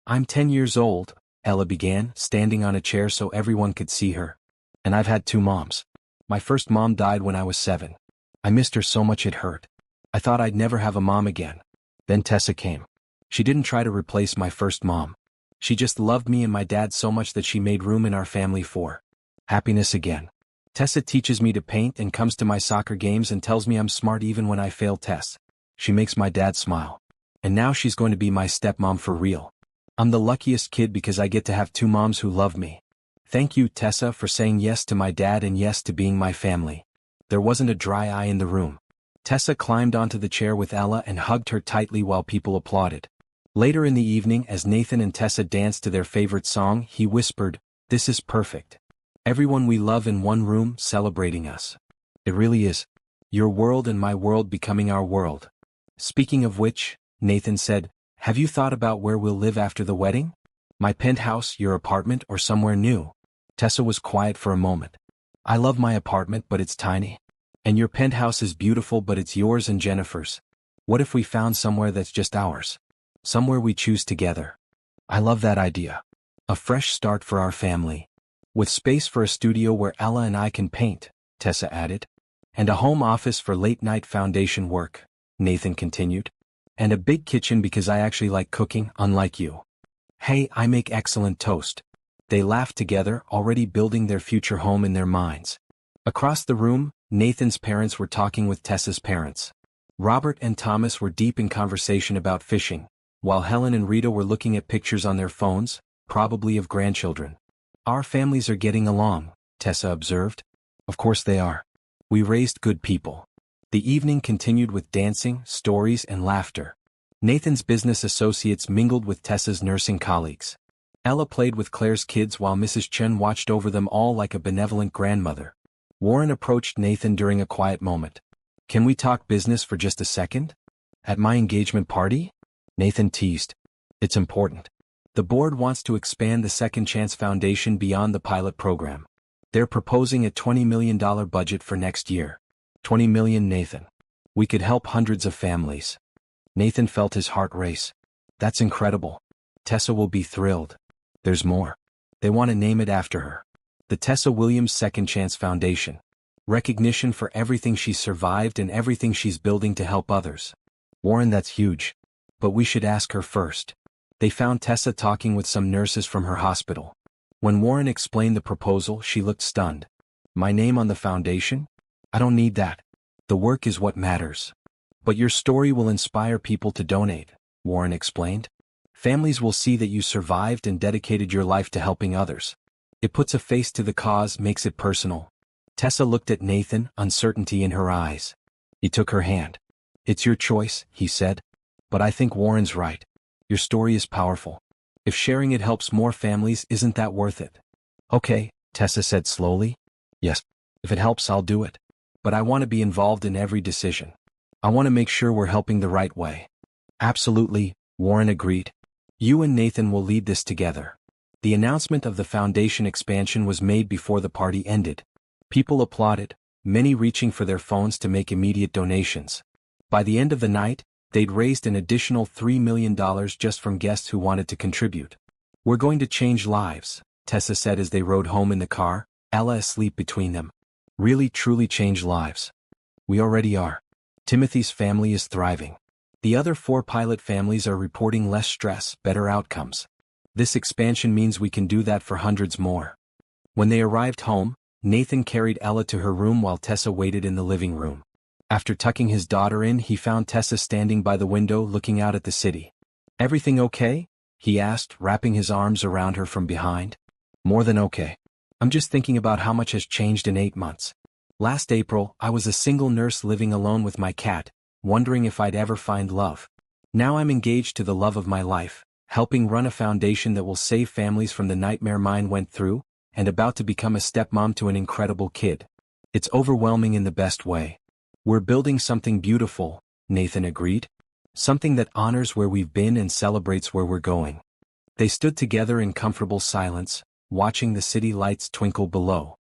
"I'm 10 years old," Ella began, standing on a chair so everyone could see her. "And I've had 2 moms. My first mom died when I was 7. I missed her so much it hurt. I thought I'd never have a mom again. Then Tessa came. She didn't try to replace my first mom. She just loved me and my dad so much that she made room in our family for happiness again. Tessa teaches me to paint and comes to my soccer games and tells me I'm smart even when I fail tests. She makes my dad smile. And now she's going to be my stepmom for real. I'm the luckiest kid because I get to have 2 moms who love me. Thank you, Tessa, for saying yes to my dad and yes to being my family." There wasn't a dry eye in the room. Tessa climbed onto the chair with Ella and hugged her tightly while people applauded. Later in the evening, as Nathan and Tessa danced to their favorite song, he whispered, "This is perfect. Everyone we love in one room, celebrating us. It really is. Your world and my world becoming our world." "Speaking of which," Nathan said, "have you thought about where we'll live after the wedding? My penthouse, your apartment, or somewhere new?" Tessa was quiet for a moment. "I love my apartment, but it's tiny. And your penthouse is beautiful, but it's yours and Jennifer's. What if we found somewhere that's just ours? Somewhere we choose together. I love that idea. A fresh start for our family. With space for a studio where Ella and I can paint, Tessa added. And a home office for late-night foundation work, Nathan continued. And a big kitchen because I actually like cooking, unlike you. Hey, I make excellent toast. They laughed together, already building their future home in their minds. Across the room, Nathan's parents were talking with Tessa's parents. Robert and Thomas were deep in conversation about fishing, while Helen and Rita were looking at pictures on their phones, probably of grandchildren. Our families are getting along, Tessa observed. Of course they are. We raised good people. The evening continued with dancing, stories, and laughter. Nathan's business associates mingled with Tessa's nursing colleagues. Ella played with Claire's kids while Mrs. Chen watched over them all like a benevolent grandmother. Warren approached Nathan during a quiet moment. Can we talk business for just a second? At my engagement party? Nathan teased. It's important. The board wants to expand the Second Chance Foundation beyond the pilot program. They're proposing a $20 million budget for next year. $20 million, Nathan. We could help hundreds of families. Nathan felt his heart race. That's incredible. Tessa will be thrilled. There's more. They want to name it after her. The Tessa Williams Second Chance Foundation. Recognition for everything she's survived and everything she's building to help others. Warren, that's huge. But we should ask her first. They found Tessa talking with some nurses from her hospital. When Warren explained the proposal, she looked stunned. My name on the foundation? I don't need that. The work is what matters. But your story will inspire people to donate, Warren explained. Families will see that you survived and dedicated your life to helping others. It puts a face to the cause, makes it personal. Tessa looked at Nathan, uncertainty in her eyes. He took her hand. It's your choice, he said. But I think Warren's right. Your story is powerful. If sharing it helps more families, isn't that worth it? Okay, Tessa said slowly. Yes, if it helps, I'll do it. But I want to be involved in every decision. I want to make sure we're helping the right way. Absolutely, Warren agreed. You and Nathan will lead this together. The announcement of the foundation expansion was made before the party ended. People applauded, many reaching for their phones to make immediate donations. By the end of the night, they'd raised an additional $3 million just from guests who wanted to contribute. We're going to change lives, Tessa said as they rode home in the car, Ella asleep between them. Really truly change lives. We already are. Timothy's family is thriving. The other 4 pilot families are reporting less stress, better outcomes. This expansion means we can do that for hundreds more. When they arrived home, Nathan carried Ella to her room while Tessa waited in the living room. After tucking his daughter in, he found Tessa standing by the window looking out at the city. Everything okay? He asked, wrapping his arms around her from behind. More than okay. I'm just thinking about how much has changed in 8 months. Last April, I was a single nurse living alone with my cat, wondering if I'd ever find love. Now I'm engaged to the love of my life, helping run a foundation that will save families from the nightmare mine went through, and about to become a stepmom to an incredible kid. It's overwhelming in the best way. We're building something beautiful, Nathan agreed. Something that honors where we've been and celebrates where we're going. They stood together in comfortable silence, watching the city lights twinkle below.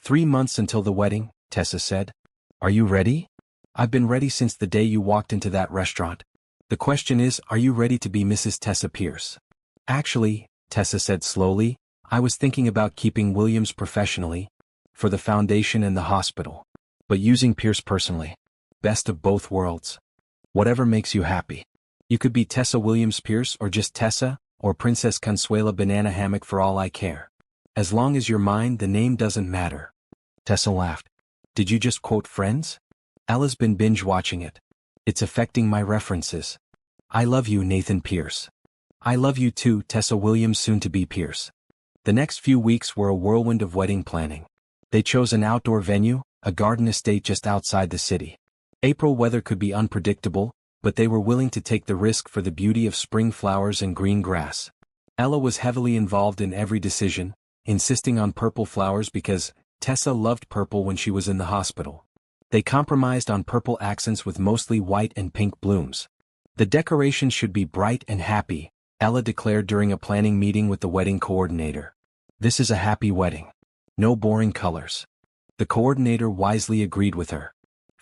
3 months until the wedding, Tessa said. Are you ready? I've been ready since the day you walked into that restaurant. The question is, are you ready to be Mrs. Tessa Pierce? Actually, Tessa said slowly, I was thinking about keeping Williams professionally, for the foundation and the hospital, but using Pierce personally. Best of both worlds. Whatever makes you happy. You could be Tessa Williams Pierce or just Tessa, or Princess Consuela Banana Hammock for all I care. As long as you're mine, the name doesn't matter. Tessa laughed. Did you just quote Friends? Ella's been binge-watching it. It's affecting my references. I love you, Nathan Pierce. I love you too, Tessa Williams, soon-to-be Pierce. The next few weeks were a whirlwind of wedding planning. They chose an outdoor venue, a garden estate just outside the city. April weather could be unpredictable, but they were willing to take the risk for the beauty of spring flowers and green grass. Ella was heavily involved in every decision, insisting on purple flowers because Tessa loved purple when she was in the hospital. They compromised on purple accents with mostly white and pink blooms. The decorations should be bright and happy, Ella declared during a planning meeting with the wedding coordinator. This is a happy wedding. No boring colors. The coordinator wisely agreed with her.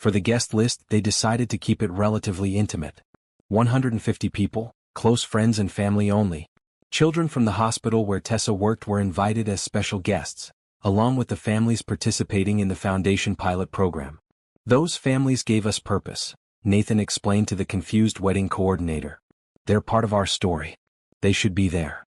For the guest list, they decided to keep it relatively intimate. 150 people, close friends and family only. Children from the hospital where Tessa worked were invited as special guests, along with the families participating in the Foundation pilot program. Those families gave us purpose, Nathan explained to the confused wedding coordinator. They're part of our story. They should be there.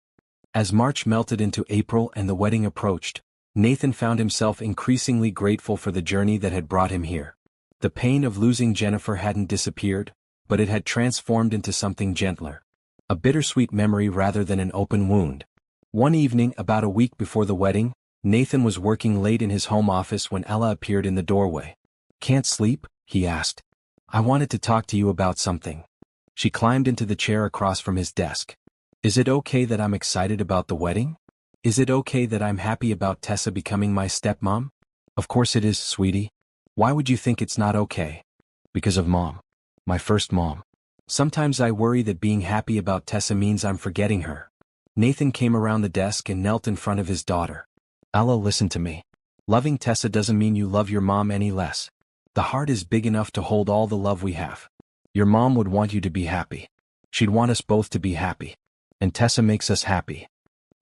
As March melted into April and the wedding approached, Nathan found himself increasingly grateful for the journey that had brought him here. The pain of losing Jennifer hadn't disappeared, but it had transformed into something gentler. A bittersweet memory rather than an open wound. One evening, about a week before the wedding, Nathan was working late in his home office when Ella appeared in the doorway. "Can't sleep?" he asked. "I wanted to talk to you about something." She climbed into the chair across from his desk. "Is it okay that I'm excited about the wedding? Is it okay that I'm happy about Tessa becoming my stepmom?" "Of course it is, sweetie. Why would you think it's not okay?" "Because of Mom. My first mom. Sometimes I worry that being happy about Tessa means I'm forgetting her." Nathan came around the desk and knelt in front of his daughter. "Ella, listen to me. Loving Tessa doesn't mean you love your mom any less. The heart is big enough to hold all the love we have. Your mom would want you to be happy. She'd want us both to be happy. And Tessa makes us happy.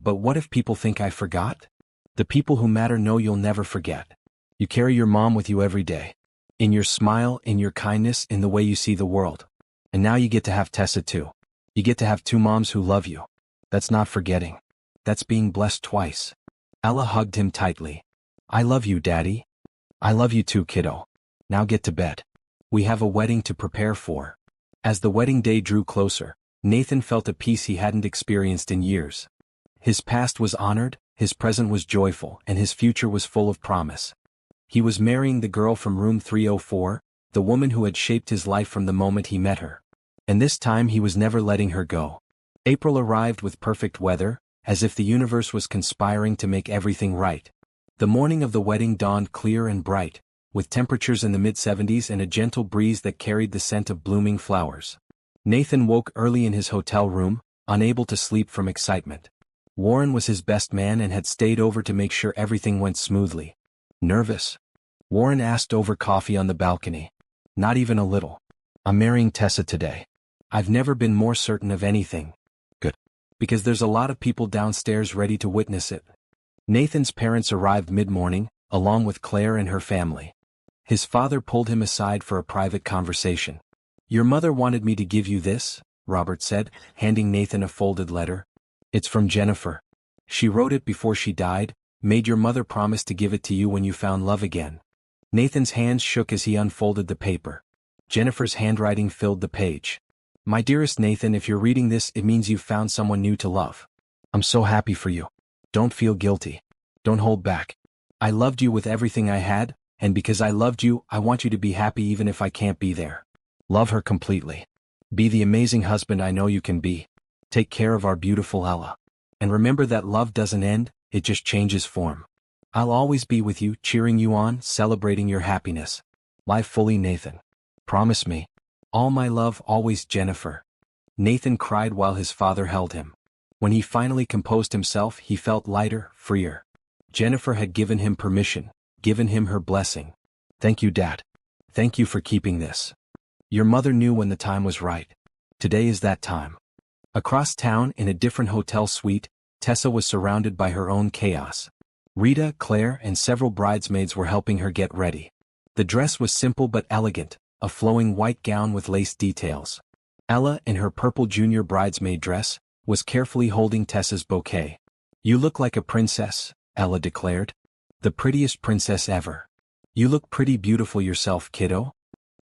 But what if people think I forgot? The people who matter know you'll never forget. You carry your mom with you every day. In your smile, in your kindness, in the way you see the world. And now you get to have Tessa too. You get to have two moms who love you. That's not forgetting. That's being blessed twice." Ella hugged him tightly. "I love you, Daddy. I love you too, kiddo. Now get to bed. We have a wedding to prepare for." As the wedding day drew closer, Nathan felt a peace he hadn't experienced in years. His past was honored, his present was joyful, and his future was full of promise. He was marrying the girl from room 304, the woman who had shaped his life from the moment he met her. And this time he was never letting her go. April arrived with perfect weather, as if the universe was conspiring to make everything right. The morning of the wedding dawned clear and bright, with temperatures in the mid-70s and a gentle breeze that carried the scent of blooming flowers. Nathan woke early in his hotel room, unable to sleep from excitement. Warren was his best man and had stayed over to make sure everything went smoothly. "Nervous?" Warren asked over coffee on the balcony. "Not even a little. I'm marrying Tessa today. I've never been more certain of anything." "Good. Because there's a lot of people downstairs ready to witness it." Nathan's parents arrived mid-morning, along with Claire and her family. His father pulled him aside for a private conversation. "Your mother wanted me to give you this," Robert said, handing Nathan a folded letter. "It's from Jennifer. She wrote it before she died, made your mother promise to give it to you when you found love again." Nathan's hands shook as he unfolded the paper. Jennifer's handwriting filled the page. "My dearest Nathan, if you're reading this, it means you've found someone new to love. I'm so happy for you. Don't feel guilty. Don't hold back. I loved you with everything I had, and because I loved you, I want you to be happy even if I can't be there. Love her completely. Be the amazing husband I know you can be. Take care of our beautiful Ella. And remember that love doesn't end, it just changes form. I'll always be with you, cheering you on, celebrating your happiness. Live fully, Nathan. Promise me. All my love, always, Jennifer." Nathan cried while his father held him. When he finally composed himself, he felt lighter, freer. Jennifer had given him permission, given him her blessing. "Thank you, Dad. Thank you for keeping this. Your mother knew when the time was right. Today is that time." Across town, in a different hotel suite, Tessa was surrounded by her own chaos. Rita, Claire, and several bridesmaids were helping her get ready. The dress was simple but elegant, a flowing white gown with lace details. Ella, in her purple junior bridesmaid dress, was carefully holding Tessa's bouquet. "You look like a princess," Ella declared. "The prettiest princess ever. You look pretty beautiful yourself, kiddo."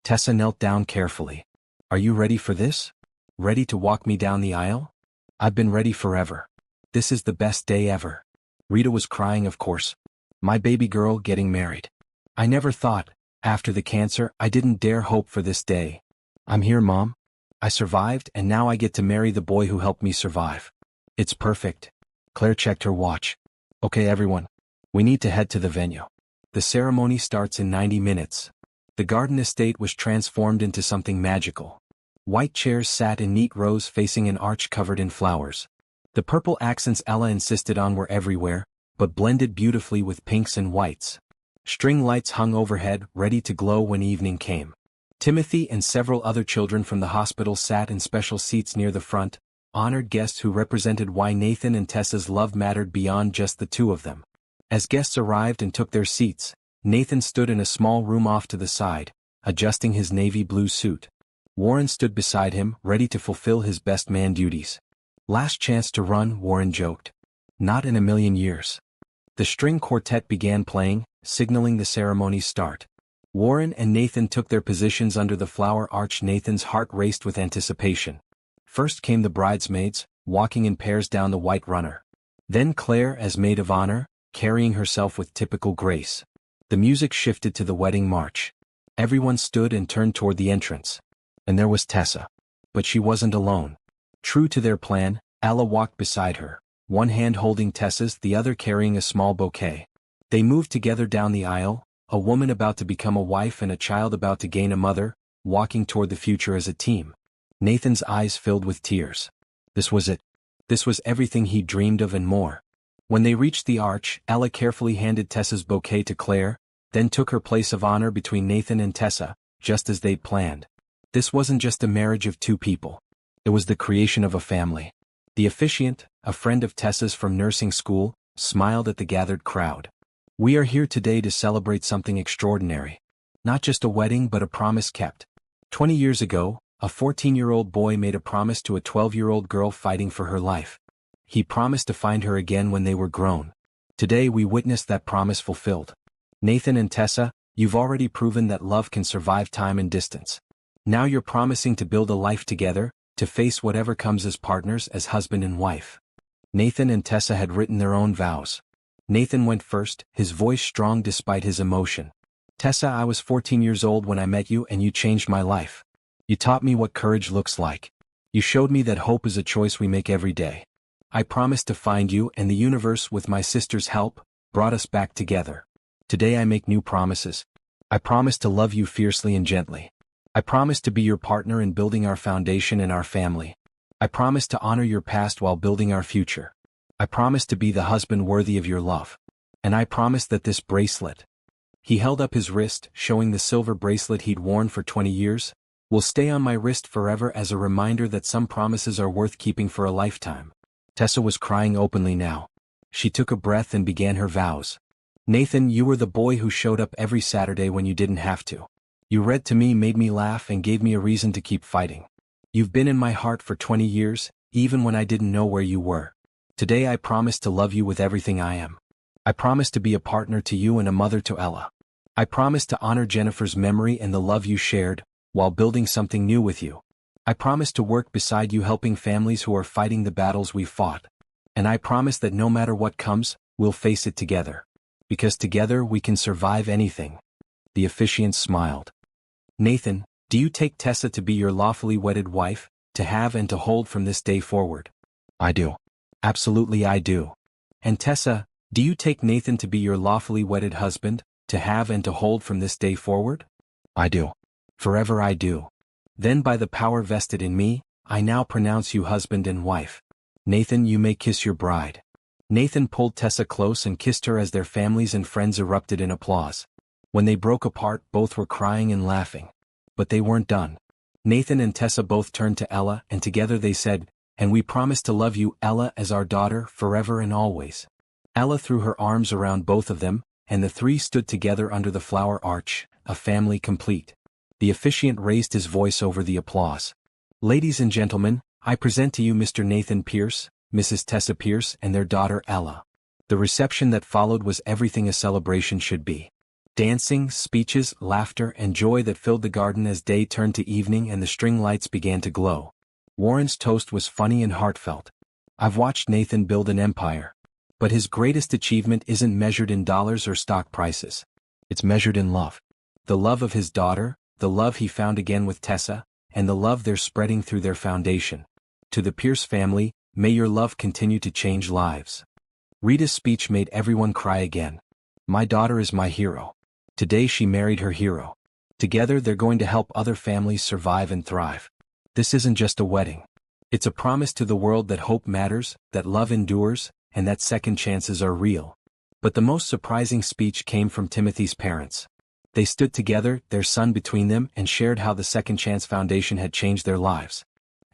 Tessa knelt down carefully. "Are you ready for this? Ready to walk me down the aisle?" "I've been ready forever. This is the best day ever." Rita was crying, of course. "My baby girl getting married. I never thought, after the cancer, I didn't dare hope for this day. I'm here, Mom. I survived, and now I get to marry the boy who helped me survive. It's perfect." Claire checked her watch. "Okay, everyone. We need to head to the venue. The ceremony starts in 90 minutes. The garden estate was transformed into something magical. White chairs sat in neat rows facing an arch covered in flowers. The purple accents Ella insisted on were everywhere, but blended beautifully with pinks and whites. String lights hung overhead, ready to glow when evening came. Timothy and several other children from the hospital sat in special seats near the front, honored guests who represented why Nathan and Tessa's love mattered beyond just the two of them. As guests arrived and took their seats, Nathan stood in a small room off to the side, adjusting his navy blue suit. Warren stood beside him, ready to fulfill his best man duties. "Last chance to run," Warren joked. "Not in a million years." The string quartet began playing, signaling the ceremony's start. Warren and Nathan took their positions under the flower arch. Nathan's heart raced with anticipation. First came the bridesmaids, walking in pairs down the white runner. Then Claire as maid of honor, carrying herself with typical grace. The music shifted to the wedding march. Everyone stood and turned toward the entrance. And there was Tessa. But she wasn't alone. True to their plan, Ella walked beside her, one hand holding Tessa's, the other carrying a small bouquet. They moved together down the aisle, a woman about to become a wife and a child about to gain a mother, walking toward the future as a team. Nathan's eyes filled with tears. This was it. This was everything he dreamed of and more. When they reached the arch, Ella carefully handed Tessa's bouquet to Claire, then took her place of honor between Nathan and Tessa, just as they'd planned. This wasn't just a marriage of two people. It was the creation of a family. The officiant, a friend of Tessa's from nursing school, smiled at the gathered crowd. "We are here today to celebrate something extraordinary. Not just a wedding but a promise kept. 20 years ago, a 14-year-old boy made a promise to a 12-year-old girl fighting for her life. He promised to find her again when they were grown. Today we witnessed that promise fulfilled. Nathan and Tessa, you've already proven that love can survive time and distance. Now you're promising to build a life together, to face whatever comes as partners, as husband and wife." Nathan and Tessa had written their own vows. Nathan went first, his voice strong despite his emotion. "Tessa, I was 14 years old when I met you and you changed my life. You taught me what courage looks like. You showed me that hope is a choice we make every day. I promised to find you, and the universe, with my sister's help, brought us back together. Today I make new promises. I promise to love you fiercely and gently. I promise to be your partner in building our foundation and our family. I promise to honor your past while building our future. I promise to be the husband worthy of your love. And I promise that this bracelet," he held up his wrist, showing the silver bracelet he'd worn for 20 years, "will stay on my wrist forever as a reminder that some promises are worth keeping for a lifetime." Tessa was crying openly now. She took a breath and began her vows. "Nathan, you were the boy who showed up every Saturday when you didn't have to. You read to me, made me laugh, and gave me a reason to keep fighting. You've been in my heart for 20 years, even when I didn't know where you were. Today I promise to love you with everything I am. I promise to be a partner to you and a mother to Ella. I promise to honor Jennifer's memory and the love you shared, while building something new with you. I promise to work beside you helping families who are fighting the battles we fought. And I promise that no matter what comes, we'll face it together. Because together we can survive anything." The officiant smiled. "Nathan, do you take Tessa to be your lawfully wedded wife, to have and to hold from this day forward?" "I do. Absolutely I do." "And Tessa, do you take Nathan to be your lawfully wedded husband, to have and to hold from this day forward?" "I do. Forever I do." "Then by the power vested in me, I now pronounce you husband and wife. Nathan, you may kiss your bride." Nathan pulled Tessa close and kissed her as their families and friends erupted in applause. When they broke apart, both were crying and laughing. But they weren't done. Nathan and Tessa both turned to Ella, and together they said, "And we promise to love you, Ella, as our daughter, forever and always." Ella threw her arms around both of them, and the three stood together under the flower arch, a family complete. The officiant raised his voice over the applause. "Ladies and gentlemen, I present to you Mr. Nathan Pierce, Mrs. Tessa Pierce, and their daughter Ella." The reception that followed was everything a celebration should be. Dancing, speeches, laughter, and joy that filled the garden as day turned to evening and the string lights began to glow. Warren's toast was funny and heartfelt. "I've watched Nathan build an empire. But his greatest achievement isn't measured in dollars or stock prices. It's measured in love. The love of his daughter, the love he found again with Tessa, and the love they're spreading through their foundation. To the Pierce family, may your love continue to change lives." Rita's speech made everyone cry again. "My daughter is my hero. Today she married her hero. Together they're going to help other families survive and thrive. This isn't just a wedding. It's a promise to the world that hope matters, that love endures, and that second chances are real." But the most surprising speech came from Timothy's parents. They stood together, their son between them, and shared how the Second Chance Foundation had changed their lives.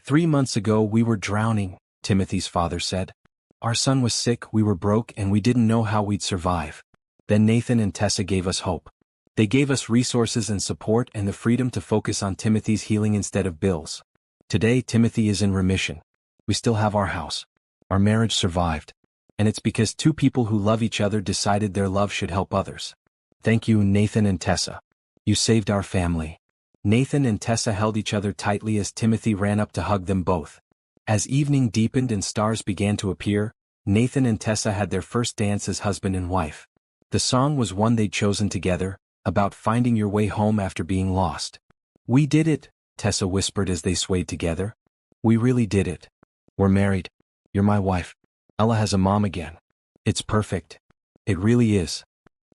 3 months ago we were drowning, Timothy's father said. Our son was sick, we were broke, and we didn't know how we'd survive. Then Nathan and Tessa gave us hope. They gave us resources and support and the freedom to focus on Timothy's healing instead of Bill's. Today Timothy is in remission. We still have our house. Our marriage survived. And it's because 2 people who love each other decided their love should help others. Thank you, Nathan and Tessa. You saved our family. Nathan and Tessa held each other tightly as Timothy ran up to hug them both. As evening deepened and stars began to appear, Nathan and Tessa had their first dance as husband and wife. The song was one they'd chosen together, about finding your way home after being lost. We did it, Tessa whispered as they swayed together. We really did it. We're married. You're my wife. Ella has a mom again. It's perfect. It really is.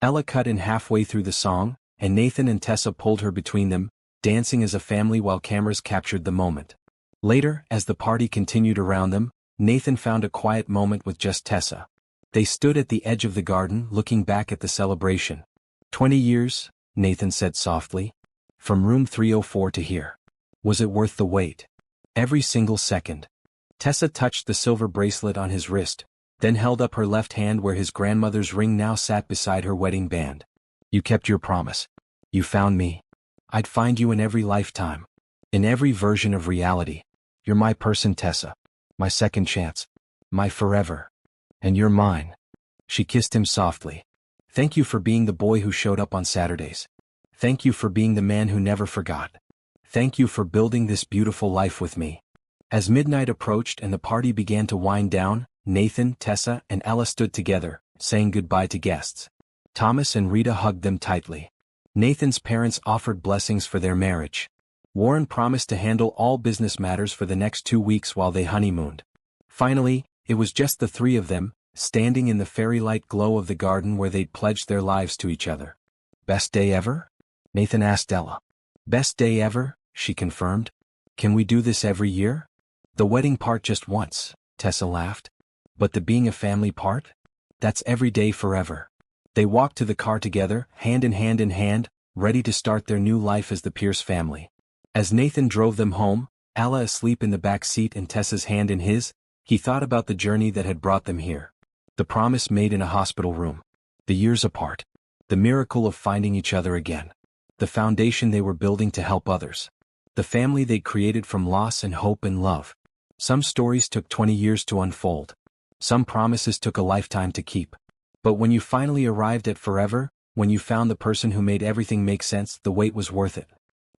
Ella cut in halfway through the song, and Nathan and Tessa pulled her between them, dancing as a family while cameras captured the moment. Later, as the party continued around them, Nathan found a quiet moment with just Tessa. They stood at the edge of the garden looking back at the celebration. 20 years, Nathan said softly. From room 304 to here. Was it worth the wait? Every single second. Tessa touched the silver bracelet on his wrist, then held up her left hand where his grandmother's ring now sat beside her wedding band. You kept your promise. You found me. I'd find you in every lifetime. In every version of reality. You're my person, Tessa. My second chance. My forever. And you're mine. She kissed him softly. Thank you for being the boy who showed up on Saturdays. Thank you for being the man who never forgot. Thank you for building this beautiful life with me. As midnight approached and the party began to wind down, Nathan, Tessa, and Ella stood together, saying goodbye to guests. Thomas and Rita hugged them tightly. Nathan's parents offered blessings for their marriage. Warren promised to handle all business matters for the next 2 weeks while they honeymooned. Finally, it was just the 3 of them, standing in the fairy-light glow of the garden where they'd pledged their lives to each other. Best day ever? Nathan asked Ella. Best day ever, she confirmed. Can we do this every year? The wedding part just once, Tessa laughed. But the being a family part? That's every day forever. They walked to the car together, hand in hand, ready to start their new life as the Pierce family. As Nathan drove them home, Ella asleep in the back seat and Tessa's hand in his, he thought about the journey that had brought them here. The promise made in a hospital room. The years apart. The miracle of finding each other again. The foundation they were building to help others. The family they'd created from loss and hope and love. Some stories took 20 years to unfold. Some promises took a lifetime to keep. But when you finally arrived at forever, when you found the person who made everything make sense, the wait was worth it.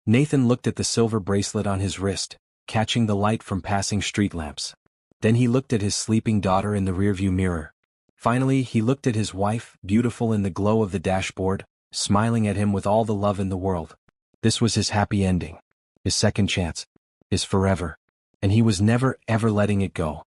Nathan looked at the silver bracelet on his wrist, catching the light from passing street lamps. Then he looked at his sleeping daughter in the rearview mirror. Finally, he looked at his wife, beautiful in the glow of the dashboard, smiling at him with all the love in the world. This was his happy ending. His second chance. His forever. And he was never, ever letting it go.